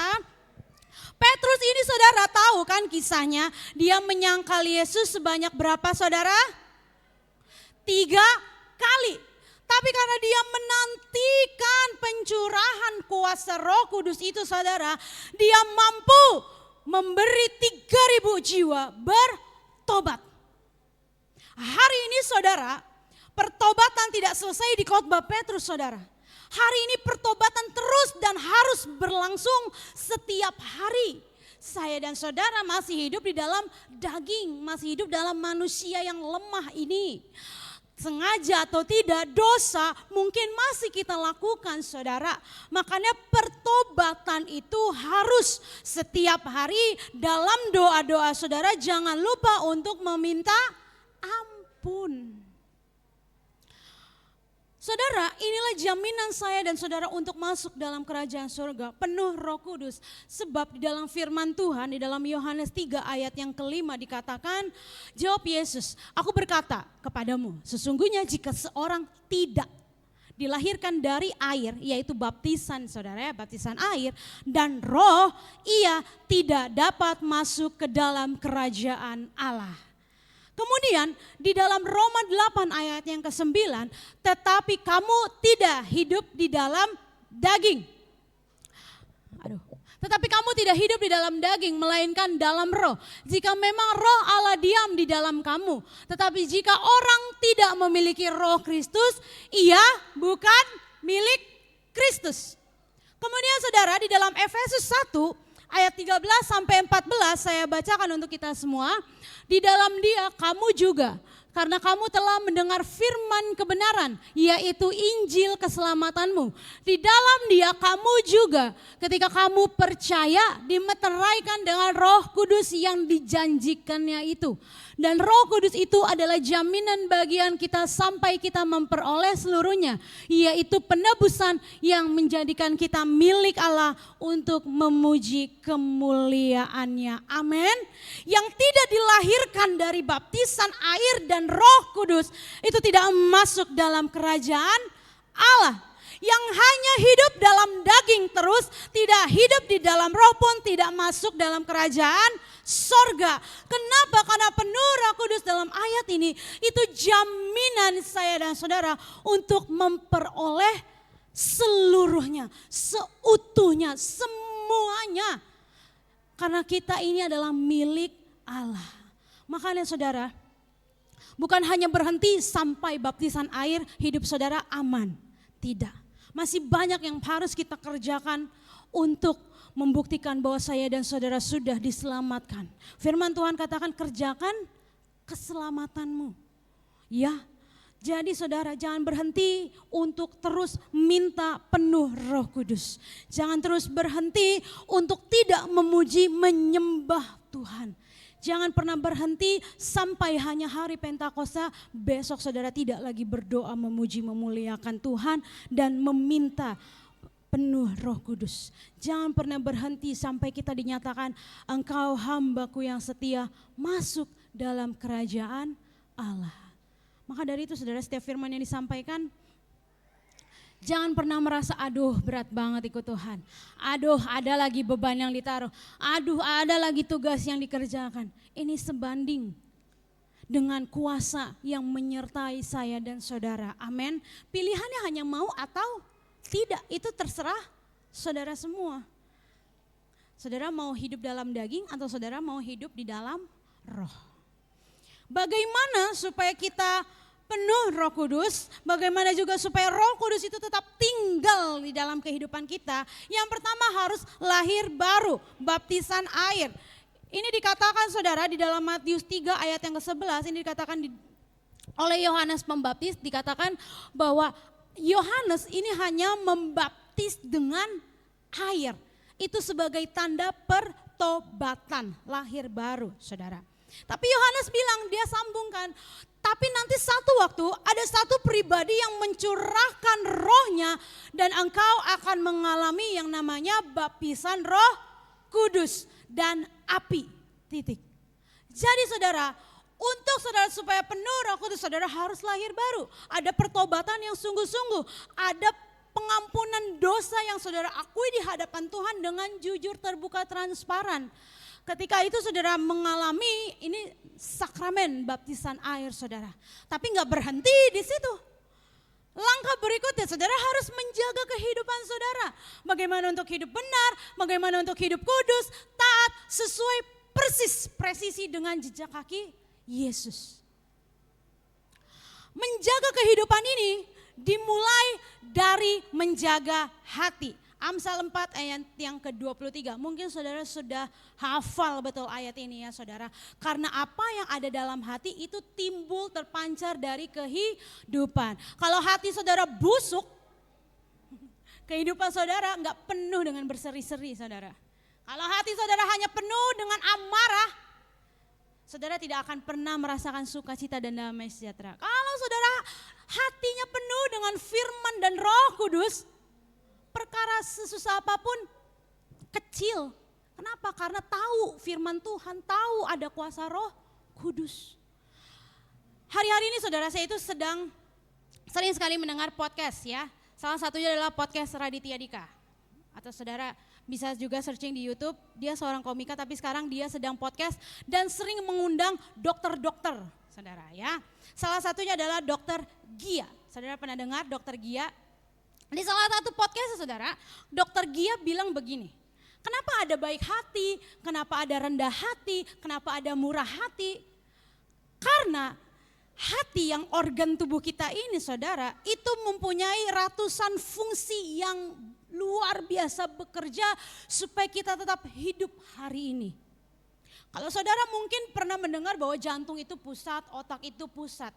Speaker 5: Petrus ini saudara tahu kan kisahnya, dia menyangkal Yesus sebanyak berapa saudara? 3 kali. Tapi karena dia menantikan pencurahan kuasa Roh Kudus itu saudara, dia mampu memberi 3.000 jiwa bertobat. Hari ini saudara, pertobatan tidak selesai di khotbah Petrus saudara. Hari ini pertobatan terus dan harus berlangsung setiap hari. Saya dan saudara masih hidup di dalam daging, masih hidup dalam manusia yang lemah ini. Sengaja atau tidak, dosa mungkin masih kita lakukan saudara. Makanya pertobatan itu harus setiap hari dalam doa-doa saudara. Jangan lupa untuk meminta ampun. Saudara, inilah jaminan saya dan saudara untuk masuk dalam kerajaan surga, penuh Roh Kudus. Sebab di dalam firman Tuhan, di dalam Yohanes 3 ayat yang kelima dikatakan, jawab Yesus, aku berkata kepadamu, sesungguhnya jika seorang tidak dilahirkan dari air, yaitu baptisan saudara ya, baptisan air dan roh, ia tidak dapat masuk ke dalam kerajaan Allah. Kemudian di dalam Roma 8 ayat yang ke-9, tetapi kamu tidak hidup di dalam daging. Tetapi kamu tidak hidup di dalam daging, melainkan dalam roh. Jika memang roh Allah diam di dalam kamu. Tetapi jika orang tidak memiliki roh Kristus, ia bukan milik Kristus. Kemudian saudara di dalam Efesus 1 ayat 13 sampai 14 saya bacakan untuk kita semua. Di dalam dia kamu juga, karena kamu telah mendengar firman kebenaran, yaitu Injil keselamatanmu. Di dalam dia kamu juga ketika kamu percaya dimeteraikan dengan Roh Kudus yang dijanjikannya itu. Dan Roh Kudus itu adalah jaminan bagian kita sampai kita memperoleh seluruhnya, yaitu penebusan yang menjadikan kita milik Allah untuk memuji kemuliaannya. Amin. Yang tidak dilahirkan dari baptisan air dan Roh Kudus itu tidak masuk dalam kerajaan Allah. Yang hanya hidup dalam daging terus, tidak hidup di dalam roh pun tidak masuk dalam kerajaan sorga. Kenapa? Karena penuh Roh Kudus dalam ayat ini itu jaminan saya dan saudara untuk memperoleh seluruhnya, seutuhnya, semuanya. Karena kita ini adalah milik Allah. Makanya saudara, bukan hanya berhenti sampai baptisan air hidup saudara aman. Tidak. Masih banyak yang harus kita kerjakan untuk membuktikan bahwa saya dan saudara sudah diselamatkan. Firman Tuhan katakan kerjakan keselamatanmu. Ya, jadi saudara jangan berhenti untuk terus minta penuh Roh Kudus. Jangan terus berhenti untuk tidak memuji menyembah Tuhan. Jangan pernah berhenti sampai hanya hari Pentakosta, besok saudara tidak lagi berdoa memuji memuliakan Tuhan dan meminta penuh Roh Kudus. Jangan pernah berhenti sampai kita dinyatakan engkau hambaku yang setia masuk dalam kerajaan Allah. Maka dari itu saudara, setiap firman yang disampaikan, jangan pernah merasa aduh berat banget ikut Tuhan. Aduh ada lagi beban yang ditaruh. Aduh ada lagi tugas yang dikerjakan. Ini sebanding dengan kuasa yang menyertai saya dan saudara. Amin. Pilihannya hanya mau atau tidak, itu terserah saudara semua. Saudara mau hidup dalam daging atau saudara mau hidup di dalam roh. Bagaimana supaya kita penuh Roh Kudus? Bagaimana juga supaya Roh Kudus itu tetap tinggal di dalam kehidupan kita? Yang pertama harus lahir baru, baptisan air. Ini dikatakan saudara di dalam Matius 3 ayat yang ke-11, ini dikatakan oleh Yohanes Pembaptis, dikatakan bahwa Yohanes ini hanya membaptis dengan air. Itu sebagai tanda pertobatan, lahir baru saudara. Tapi Yohanes bilang, dia sambungkan, tapi nanti satu waktu ada satu pribadi yang mencurahkan rohnya dan engkau akan mengalami yang namanya baptisan Roh Kudus dan api. Titik. Jadi saudara, untuk saudara supaya penuh Roh Kudus, saudara harus lahir baru. Ada pertobatan yang sungguh-sungguh, ada pengampunan dosa yang saudara akui di hadapan Tuhan dengan jujur, terbuka, transparan. Ketika itu saudara mengalami ini sakramen baptisan air saudara. Tapi nggak berhenti di situ. Langkah berikutnya saudara harus menjaga kehidupan saudara. Bagaimana untuk hidup benar, bagaimana untuk hidup kudus, taat, sesuai persis presisi dengan jejak kaki Yesus. Menjaga kehidupan ini dimulai dari menjaga hati. Amsal 4 ayat yang ke-23. Mungkin saudara sudah hafal betul ayat ini ya saudara. Karena apa yang ada dalam hati itu timbul terpancar dari kehidupan. Kalau hati saudara busuk, kehidupan saudara enggak penuh dengan berseri-seri saudara. Kalau hati saudara hanya penuh dengan amarah, saudara tidak akan pernah merasakan sukacita dan damai sejahtera. Kalau saudara hatinya penuh dengan firman dan Roh Kudus, perkara sesusah apapun kecil. Kenapa? Karena tahu firman Tuhan, tahu ada kuasa Roh Kudus. Hari-hari ini saudara, saya itu sering sekali mendengar podcast ya. Salah satunya adalah podcast Raditya Dika. Atau saudara bisa juga searching di YouTube, dia seorang komika tapi sekarang dia sedang podcast dan sering mengundang dokter-dokter saudara ya. Salah satunya adalah Dokter Gia. Saudara pernah dengar Dokter Gia? Di salah satu podcast saudara, Dokter Gia bilang begini, kenapa ada baik hati, kenapa ada rendah hati, kenapa ada murah hati? Karena hati yang organ tubuh kita ini saudara, itu mempunyai ratusan fungsi yang luar biasa bekerja supaya kita tetap hidup hari ini. Kalau saudara mungkin pernah mendengar bahwa jantung itu pusat, otak itu pusat.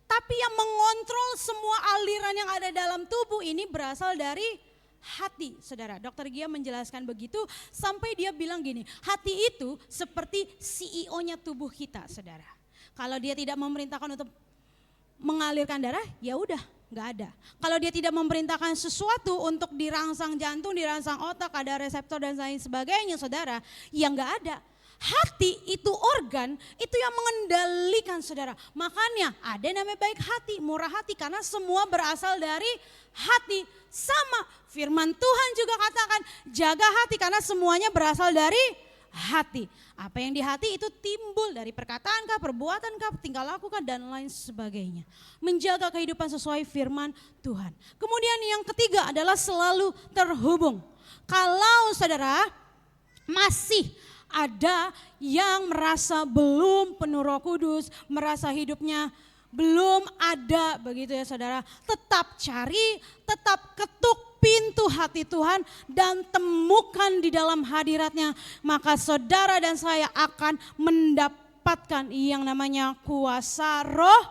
Speaker 5: Tapi yang mengontrol semua aliran yang ada dalam tubuh ini berasal dari hati, saudara. Dokter Gia menjelaskan begitu sampai dia bilang gini, hati itu seperti CEO-nya tubuh kita, saudara. Kalau dia tidak memerintahkan untuk mengalirkan darah, ya udah, nggak ada. Kalau dia tidak memerintahkan sesuatu untuk dirangsang jantung, dirangsang otak, ada reseptor dan lain sebagainya, saudara, ya nggak ada. Hati itu organ, itu yang mengendalikan saudara. Makanya ada yang namanya baik hati, murah hati, karena semua berasal dari hati. Sama firman Tuhan juga katakan, jaga hati karena semuanya berasal dari hati. Apa yang di hati itu timbul dari perkataankah, perbuatankah, tingkah lakukan dan lain sebagainya. Menjaga kehidupan sesuai firman Tuhan. Kemudian yang ketiga adalah selalu terhubung. Kalau saudara masih ada yang merasa belum penuh Roh Kudus, merasa hidupnya belum ada begitu ya saudara. Tetap cari, tetap ketuk pintu hati Tuhan dan temukan di dalam hadiratnya. Maka saudara dan saya akan mendapatkan yang namanya kuasa Roh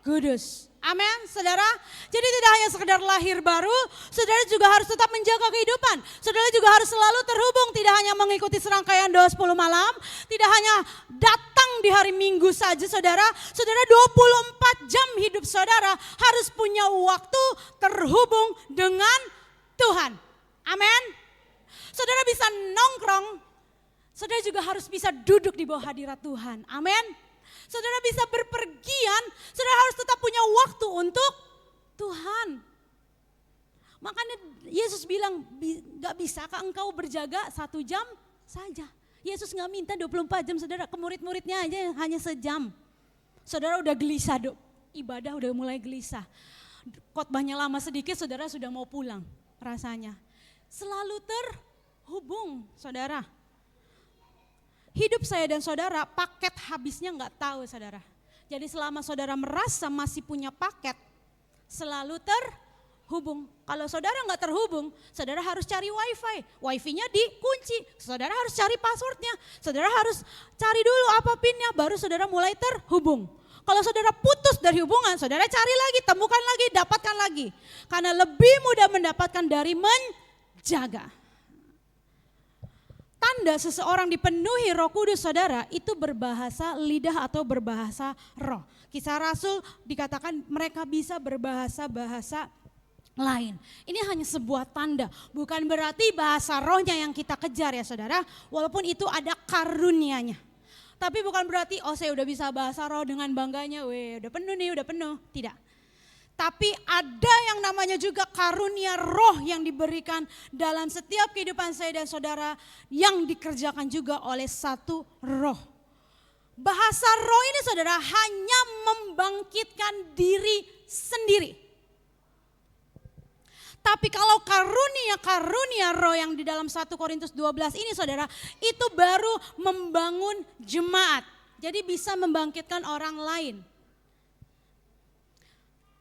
Speaker 5: Kudus. Amin, saudara. Jadi tidak hanya sekedar lahir baru, saudara juga harus tetap menjaga kehidupan. Saudara juga harus selalu terhubung, tidak hanya mengikuti serangkaian doa 10 malam, tidak hanya datang di hari Minggu saja saudara. Saudara 24 jam hidup saudara harus punya waktu terhubung dengan Tuhan. Amin. Saudara bisa nongkrong, saudara juga harus bisa duduk di bawah hadirat Tuhan. Amin. Saudara bisa berpergian, saudara harus tetap punya waktu untuk Tuhan. Makanya Yesus bilang, gak bisakah engkau berjaga 1 jam saja. Yesus gak minta 24 jam saudara, ke murid-muridnya aja hanya sejam. Saudara udah gelisah, ibadah udah mulai gelisah. Khotbahnya lama sedikit, saudara sudah mau pulang rasanya. Selalu terhubung saudara. Hidup saya dan saudara paket habisnya nggak tahu saudara. Jadi selama saudara merasa masih punya paket, selalu terhubung. Kalau saudara nggak terhubung, saudara harus cari wifi. Wifi-nya dikunci, saudara harus cari passwordnya. Saudara harus cari dulu apa pinnya, baru saudara mulai terhubung. Kalau saudara putus dari hubungan, saudara cari lagi, temukan lagi, dapatkan lagi. Karena lebih mudah mendapatkan dari menjaga. Tanda seseorang dipenuhi Roh Kudus saudara itu berbahasa lidah atau berbahasa roh. Kisah Rasul dikatakan mereka bisa berbahasa-bahasa lain. Ini hanya sebuah tanda, bukan berarti bahasa rohnya yang kita kejar ya saudara. Walaupun itu ada karunianya. Tapi bukan berarti saya udah bisa bahasa roh dengan bangganya, udah penuh nih, udah penuh. Tidak. Tapi ada yang namanya juga karunia roh yang diberikan dalam setiap kehidupan saya dan saudara yang dikerjakan juga oleh satu roh. Bahasa roh ini saudara hanya membangkitkan diri sendiri. Tapi kalau karunia roh yang di dalam 1 Korintus 12 ini saudara, itu baru membangun jemaat. Jadi bisa membangkitkan orang lain.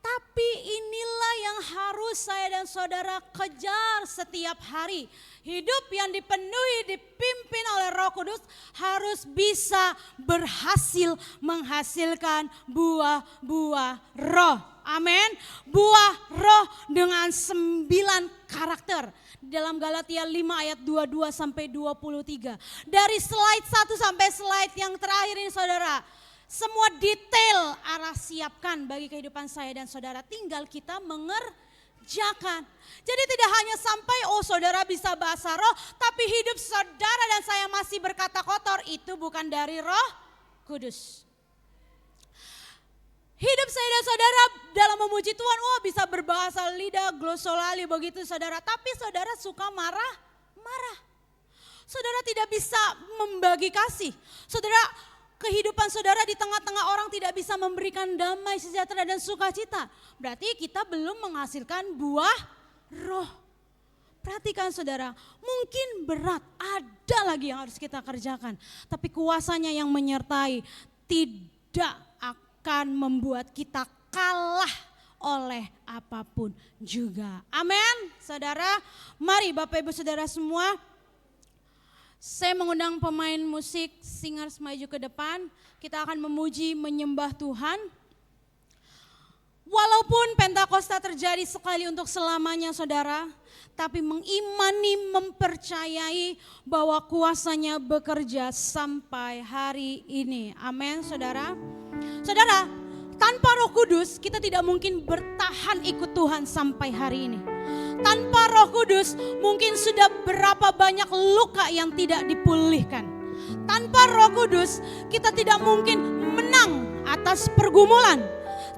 Speaker 5: Tapi inilah yang harus saya dan saudara kejar setiap hari. Hidup yang dipenuhi, dipimpin oleh Roh Kudus harus bisa berhasil menghasilkan buah-buah roh. Amin. Buah roh dengan 9 karakter. Dalam Galatia 5 ayat 22 sampai 23. Dari slide 1 sampai slide yang terakhir ini saudara. Semua detail arah siapkan bagi kehidupan saya dan saudara. Tinggal kita mengerjakan. Jadi tidak hanya sampai saudara bisa bahasa roh. Tapi hidup saudara dan saya masih berkata kotor. Itu bukan dari Roh Kudus. Hidup saya dan saudara dalam memuji Tuhan. Bisa berbahasa lidah, glosolali begitu saudara. Tapi saudara suka marah. Saudara tidak bisa membagi kasih. Saudara, kehidupan saudara di tengah-tengah orang tidak bisa memberikan damai, sejahtera dan sukacita. Berarti kita belum menghasilkan buah roh. Perhatikan saudara, mungkin berat, ada lagi yang harus kita kerjakan. Tapi kuasanya yang menyertai tidak akan membuat kita kalah oleh apapun juga. Amin. Saudara, mari Bapak Ibu Saudara semua. Saya mengundang pemain musik singers maju ke depan. Kita akan memuji, menyembah Tuhan. Walaupun Pentakosta terjadi sekali untuk selamanya saudara. Tapi mengimani, mempercayai bahwa kuasanya bekerja sampai hari ini. Amin saudara. Saudara, tanpa Roh Kudus kita tidak mungkin bertahan ikut Tuhan sampai hari ini. Tanpa Roh Kudus mungkin sudah berapa banyak luka yang tidak dipulihkan. Tanpa Roh Kudus kita tidak mungkin menang atas pergumulan.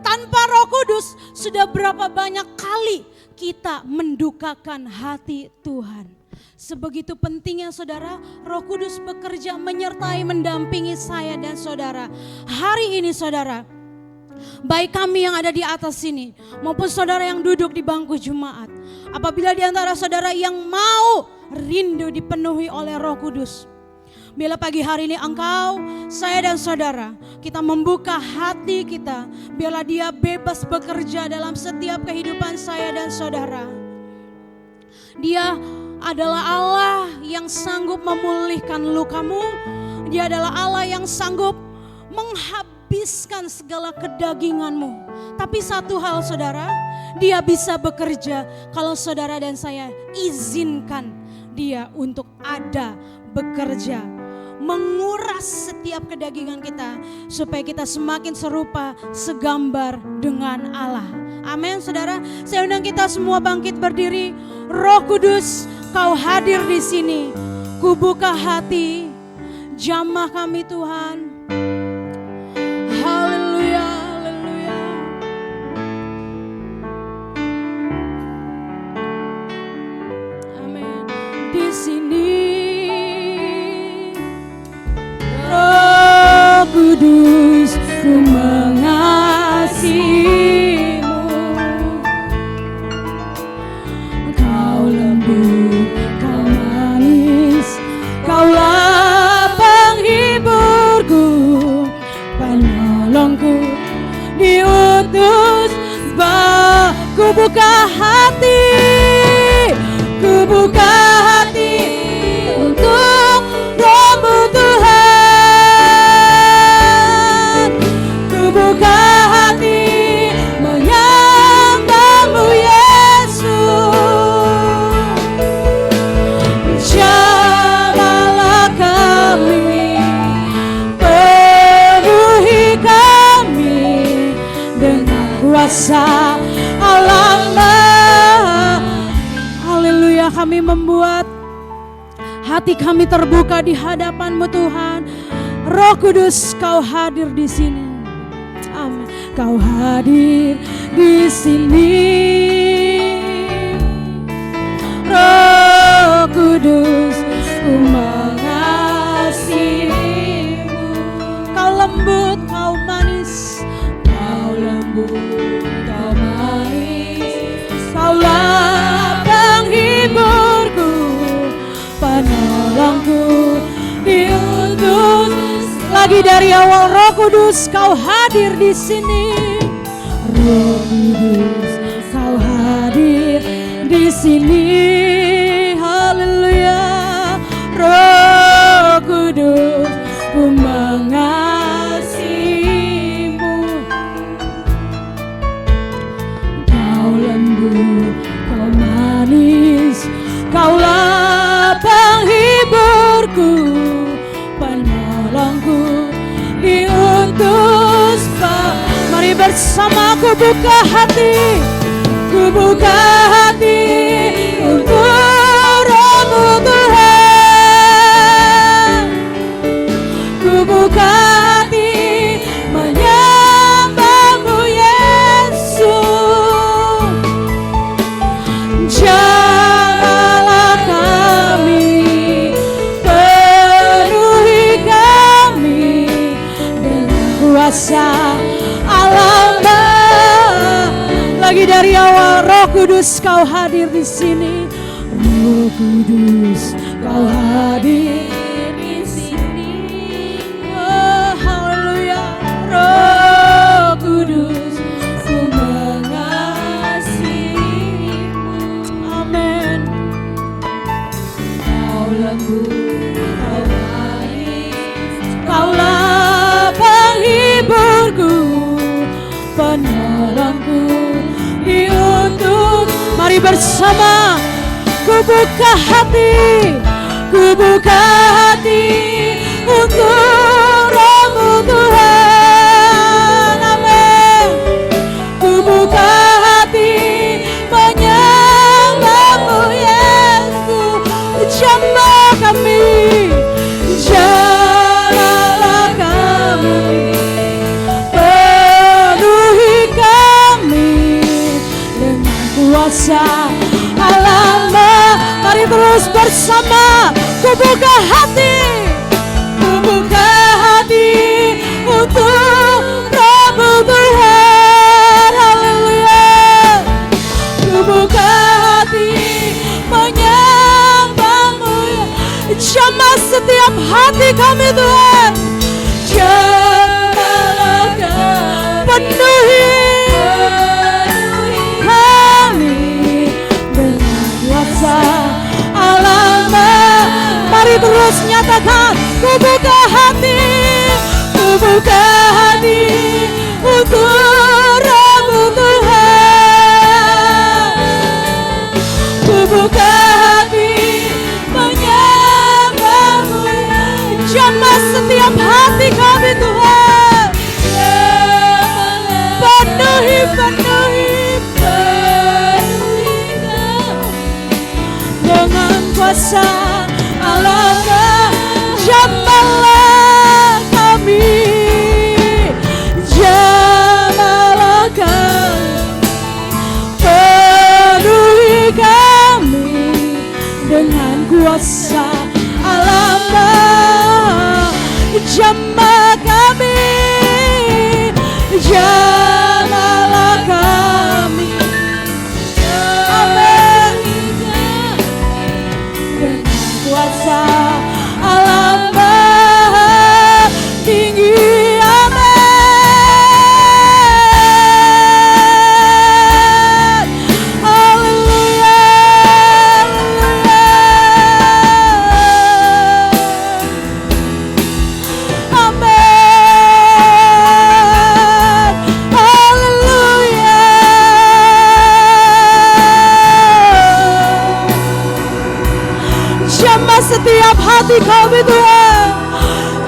Speaker 5: Tanpa Roh Kudus sudah berapa banyak kali kita mendukakan hati Tuhan. Sebegitu pentingnya saudara, Roh Kudus bekerja menyertai mendampingi saya dan saudara. Hari ini saudara, baik kami yang ada di atas sini maupun saudara yang duduk di bangku jemaat. Apabila di antara saudara yang mau rindu dipenuhi oleh Roh Kudus. Bila pagi hari ini engkau, saya dan saudara, kita membuka hati kita. Biarlah dia bebas bekerja dalam setiap kehidupan saya dan saudara. Dia adalah Allah yang sanggup memulihkan lukamu. Dia adalah Allah yang sanggup menghabiskan menghabiskan segala kedaginganmu. Tapi satu hal saudara, dia bisa bekerja kalau saudara dan saya izinkan dia untuk ada bekerja. Menguras setiap kedagingan kita supaya kita semakin serupa segambar dengan Allah. Amin saudara. Saya undang kita semua bangkit berdiri. Roh Kudus, Kau hadir di sini. Kubuka hati, jamah kami Tuhan. Haleluya, haleluya. Amin. Di sini Roh Kudus, ku mengasihimu. Kau lembut, kau manis, Kaulah penghiburku, penolongku, diutus ku buka hati, ku buka hati untuk Roh-Mu Tuhan, ku buka hati menyembah-Mu Yesus. Jamahlah kami, penuhi kami dengan kuasa Allah. Haleluya, kami membuat hati kami terbuka di hadapan-Mu Tuhan. Roh Kudus, Kau hadir di sini. Amin. Kau hadir di sini. Roh Kudus, ku mengasihimu. Kau lembut, Kau manis, Kau lembut, Kau manis, Kaulah penghiburku, penolongku, diutus. Lagi dari awal, Roh Kudus, Kau hadir di sini. Roh Kudus, Kau hadir di sini. Haleluya. Roh Kudus, ku mengasihimu. Kau lembut, Kau manis, Kaulah penghiburku, penolongku, diutus. Mari bersama ku buka hati, ku buka hati untuk Roh-Mu Tuhan, ku buka hati menyembah-Mu Yesus. Jamahlah kami, penuhi kami dengan kuasa Allah. Lagi dari awal, Roh Kudus, Kau hadir di sini. Roh Kudus, Kau hadir di sini. Oh, haleluya. Roh Kudus, ku mengasihimu. Amin. Kau lembut, Kau manis, Kaulah penghiburku, penolongku, diutus. Mari bersama ku buka hati, ku buka hati untuk Roh-Mu Tuhan. Amin. Ku buka hati menyembah-Mu Yesus. Jamah kami, jamahlah kami, penuhi kami dengan kuasa Allah. Mari terus bersama ku buka hati, ku buka hati untuk Roh-Mu Tuhan. Haleluya. Ku buka hati menyembah-Mu. Jamah setiap hati kami Tuhan. Jamahlah kami, penuhi kami dengan kuasa Allah. Mari terus nyatakan, ku buka hati, ku buka hati untuk Roh-Mu Tuhan. Ku buka hati menyembah-Mu. Jamah setiap hati kami Tuhan. Penuhi, penuhi, penuhi dengan kuasa Allah. Jamahlah kami, jamahlah kami, penuhi kami dengan kuasa Allah. Jamah kami, jamahlah kami, amin, dengan kuasa Allah Maha Tinggi, amin. Haleluya, haleluya, amin. Haleluya. Jamah setiap hati kami Tuhan,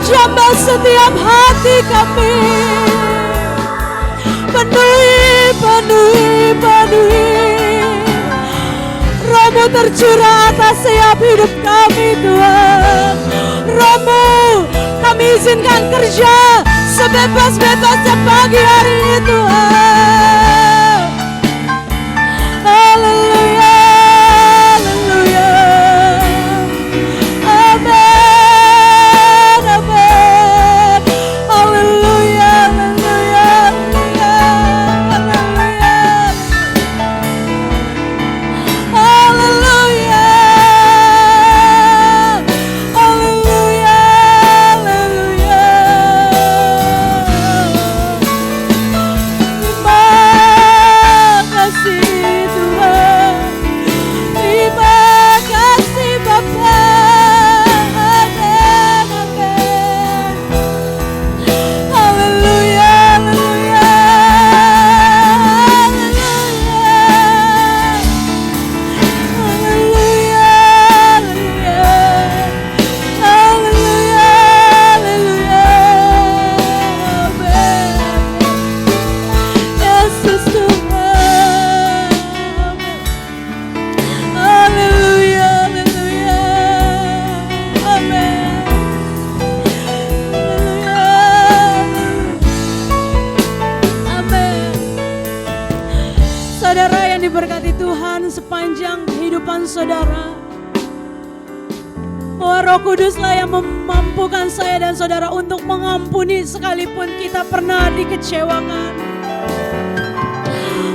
Speaker 5: jamah setiap hati kami, penuhi, penuhi, penuhi. Roh-Mu tercurah atas setiap hidup kami Tuhan. Roh-Mu kami izinkan kerja sebebas-bebasnya pagi hari ini Tuhan. Haleluya, haleluya. Amin, amin. Haleluya, haleluya, haleluya. Haleluya. Haleluya, haleluya. Terima kasih Tuhan. Terima kasih Bapa. Amin, amin. Haleluya, haleluya. Haleluya, haleluya. Haleluya, haleluya. Amin. Yesus Tuhan. Haleluya, haleluya. Amin. Amin. Saudara yang diberkati Tuhan, sepanjang kehidupan saudara, bahwa Roh Kuduslah yang memampukan saya dan saudara untuk mengampuni sekalipun kita pernah dikecewakan.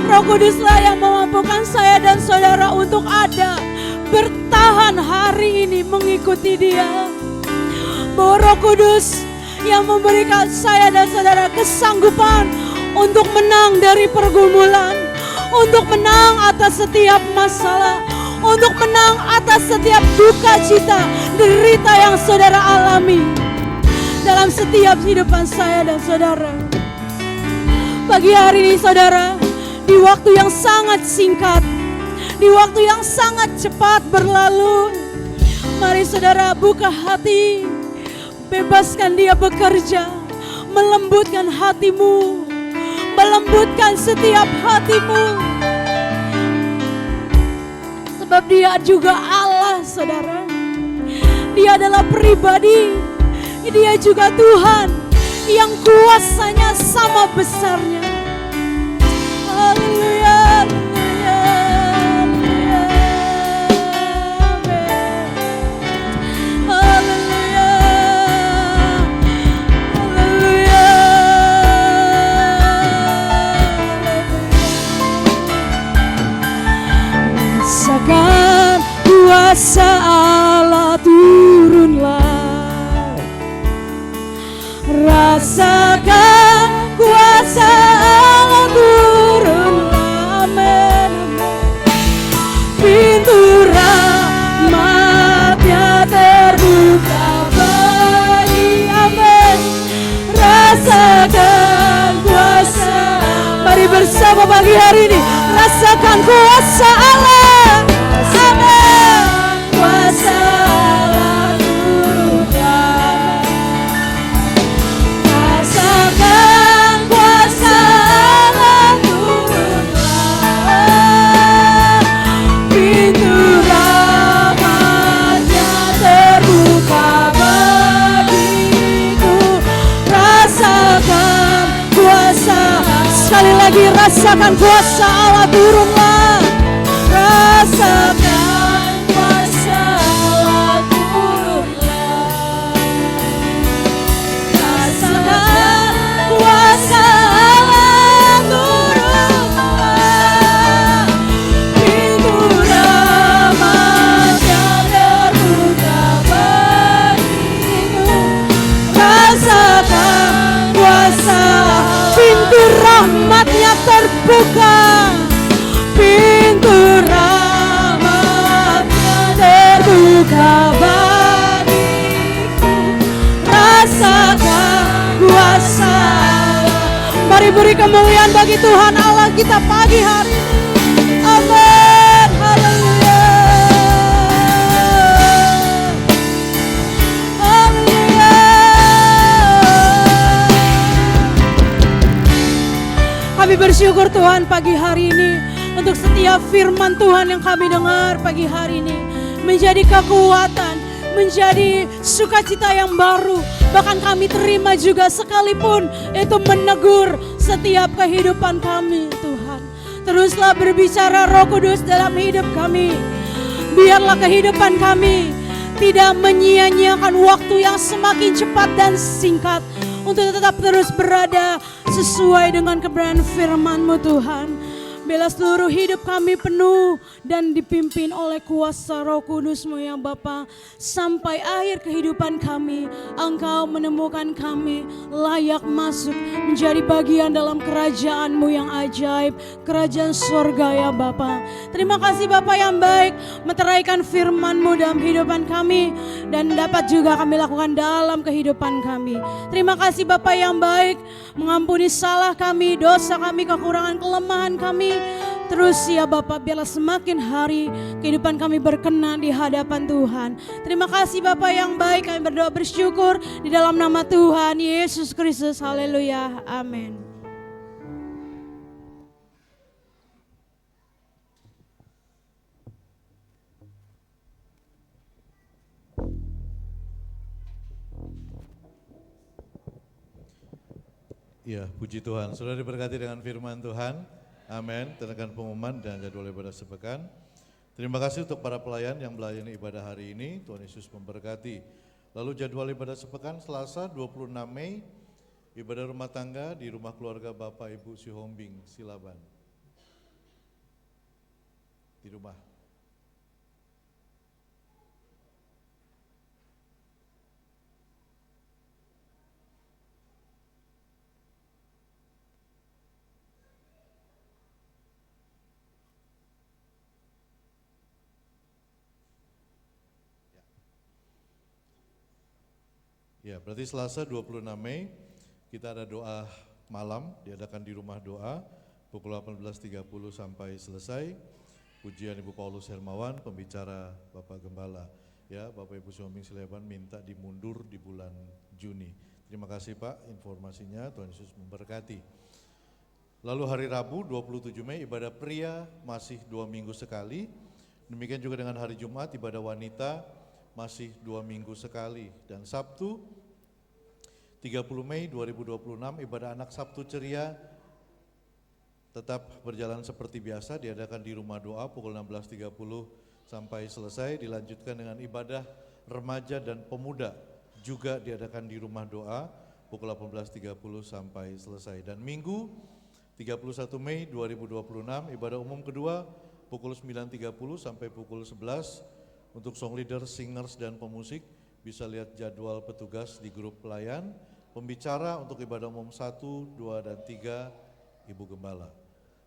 Speaker 5: Roh Kuduslah yang memampukan saya dan saudara untuk ada, bertahan hari ini mengikuti Dia. Bahwa Roh Kudus yang memberikan saya dan saudara kesanggupan untuk menang dari pergumulan, untuk menang atas setiap masalah, untuk menang atas setiap duka cita, derita yang saudara alami dalam setiap kehidupan saya dan saudara. Pagi hari ini saudara, di waktu yang sangat singkat, di waktu yang sangat cepat berlalu, mari saudara buka hati, bebaskan Dia bekerja, melembutkan hatimu, melembutkan setiap hatimu. Sebab Dia juga Allah saudara. Dia adalah pribadi, Dia juga Tuhan yang kuasanya sama besarnya. Haleluya, haleluya, haleluya. Amin. Haleluya, haleluya. Rasakan kuasa Allah turunlah. Rasakan kuasa Allah turunlah. Amin. Pintu rahmatnya terbuka bagi. Amin. bersama pagi hari ini. Rasakan kuasa Allah. Amin. Kuasa Allah turunlah. Rasakan kuasa Allah turunlah. Pintu rahmatnya terbuka bagiku. Rasakan kuasa. Sekali lagi rasakan kuasa Allah turunlah. Rasakan kuasa Allah turunlah. Rasakan kuasa Allah turunlah. Pintu rahmatnya terbuka bagiku. Rasakan kuasa. Pintu rahmatnya terbuka. Pintu rahmatnya terbuka bagiku. Rasakan kuasa. Mari beri kemuliaan bagi Tuhan Allah kita pagi hari ini. Amin. Haleluya. Haleluya. Kami bersyukur Tuhan pagi hari ini untuk setiap firman Tuhan yang kami dengar pagi hari ini. Menjadi kekuatan, menjadi sukacita yang baru. Bahkan kami terima juga sekalipun itu menegur setiap kehidupan kami Tuhan. Teruslah berbicara Roh Kudus dalam hidup kami. Biarlah kehidupan kami tidak menyia-nyiakan waktu yang semakin cepat dan singkat. Untuk tetap terus berada sesuai dengan kebenaran firman-Mu Tuhan. Bila seluruh hidup kami penuh dan dipimpin oleh kuasa Roh Kudus-Mu yang Bapa. Sampai akhir kehidupan kami, Engkau menemukan kami layak masuk menjadi bagian dalam kerajaan-Mu yang ajaib. Kerajaan surga ya Bapa. Terima kasih Bapa yang baik, meteraikan firman-Mu dalam kehidupan kami. Dan dapat juga kami lakukan dalam kehidupan kami. Terima kasih Bapa yang baik, mengampuni salah kami, dosa kami, kekurangan, kelemahan kami. Terus ya Bapak, biarlah semakin hari kehidupan kami berkenan di hadapan Tuhan. Terima kasih Bapak yang baik, kami berdoa bersyukur di dalam nama Tuhan Yesus Kristus. Haleluya, amin.
Speaker 4: Ya, puji Tuhan. Sudah diberkati dengan firman Tuhan. Amin. Tenaga pengumuman dan jadwal ibadah sepekan. Terima kasih untuk para pelayan yang melayani ibadah hari ini. Tuhan Yesus memberkati. Lalu jadwal ibadah sepekan Selasa 26 Mei, ibadah rumah tangga di rumah keluarga Bapak Ibu Sihombing, Silaban. Di rumah. Ya, berarti Selasa 26 Mei kita ada doa malam diadakan di rumah doa pukul 18.30 sampai selesai. Pujian Ibu Paulus Hermawan, pembicara Bapak Gembala. Ya, Bapak Ibu Sihombing Silaban minta dimundur di bulan Juni. Terima kasih Pak informasinya, Tuhan Yesus memberkati. Lalu hari Rabu 27 Mei ibadah pria masih 2 minggu sekali. Demikian juga dengan hari Jumat ibadah wanita masih 2 minggu sekali. Dan Sabtu 30 Mei 2026 ibadah anak Sabtu ceria tetap berjalan seperti biasa, diadakan di rumah doa pukul 16.30 sampai selesai. Dilanjutkan dengan ibadah remaja dan pemuda juga diadakan di rumah doa pukul 18.30 sampai selesai. Dan Minggu 31 Mei 2026 ibadah umum kedua pukul 9.30 sampai pukul 11. Untuk song leader, singers, dan pemusik bisa lihat jadwal petugas di grup pelayan. Pembicara untuk ibadah umum 1, 2, dan 3 Ibu Gembala.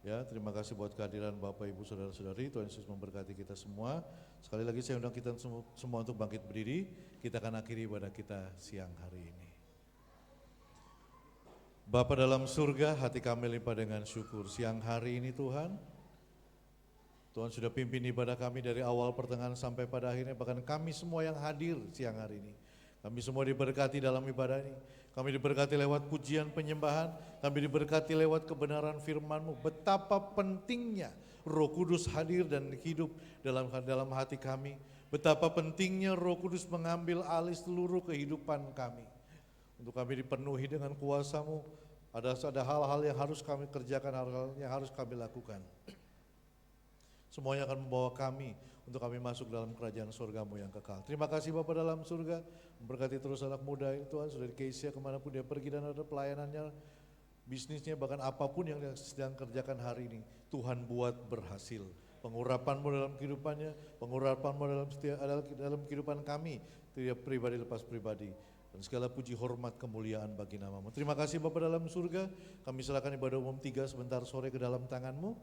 Speaker 4: Ya, terima kasih buat kehadiran Bapak Ibu Saudara-saudari. Tuhan Yesus memberkati kita semua. Sekali lagi saya undang kita semua untuk bangkit berdiri. Kita akan akhiri ibadah kita siang hari ini. Bapa dalam surga, hati kami limpah dengan syukur. Siang hari ini Tuhan, Tuhan sudah pimpin ibadah kami dari awal pertengahan sampai pada akhirnya, bahkan kami semua yang hadir siang hari ini. Kami semua diberkati dalam ibadah ini. Kami diberkati lewat pujian penyembahan, kami diberkati lewat kebenaran firman-Mu. Betapa pentingnya Roh Kudus hadir dan hidup dalam hati kami. Betapa pentingnya Roh Kudus mengambil alih seluruh kehidupan kami. Untuk kami dipenuhi dengan kuasa-Mu, ada hal-hal yang harus kami kerjakan, hal-hal yang harus kami lakukan. Semuanya akan membawa kami untuk kami masuk dalam kerajaan surga-Mu yang kekal. Terima kasih Bapa dalam surga, memberkati terus anak muda ini Tuhan, Saudari Keisha kemanapun dia pergi dan ada pelayanannya, bisnisnya, bahkan apapun yang dia sedang kerjakan hari ini, Tuhan buat berhasil. Pengurapan-Mu dalam kehidupannya, pengurapan-Mu dalam kehidupan kami, tidak pribadi lepas pribadi. Dan segala puji hormat kemuliaan bagi nama-Mu. Terima kasih Bapa dalam surga, kami serahkan ibadah umum 3 sebentar sore ke dalam tangan-Mu.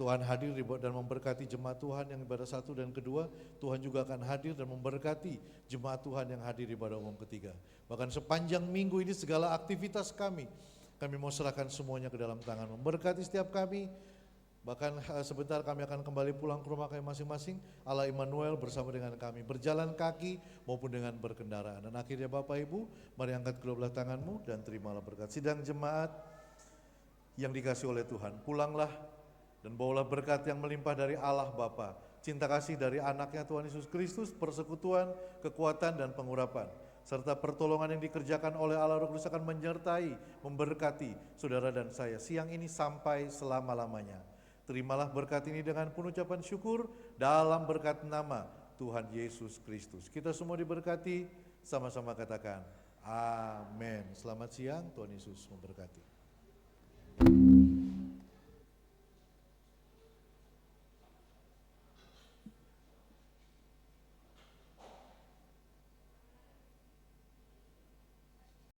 Speaker 4: Tuhan hadir dan memberkati jemaat Tuhan yang ibadah 1 dan kedua. Tuhan juga akan hadir dan memberkati jemaat Tuhan yang hadir ibadah umum ketiga. Bahkan sepanjang minggu ini segala aktivitas kami mau serahkan semuanya ke dalam tangan-Mu. Memberkati setiap kami. Bahkan sebentar kami akan kembali pulang ke rumah kami masing-masing. Allah Immanuel bersama dengan kami, berjalan kaki maupun dengan berkendaraan. Dan akhirnya Bapak Ibu, mari angkat kedua belah tanganmu dan terimalah berkat. Sidang jemaat yang dikasih oleh Tuhan, pulanglah dan bawalah berkat yang melimpah dari Allah Bapa, cinta kasih dari anaknya Tuhan Yesus Kristus, persekutuan, kekuatan dan pengurapan, serta pertolongan yang dikerjakan oleh Allah Roh Kudus akan menyertai, memberkati saudara dan saya siang ini sampai selama-lamanya. Terimalah berkat ini dengan penuh ucapan syukur dalam berkat nama Tuhan Yesus Kristus. Kita semua diberkati, sama-sama katakan amin. Selamat siang, Tuhan Yesus memberkati.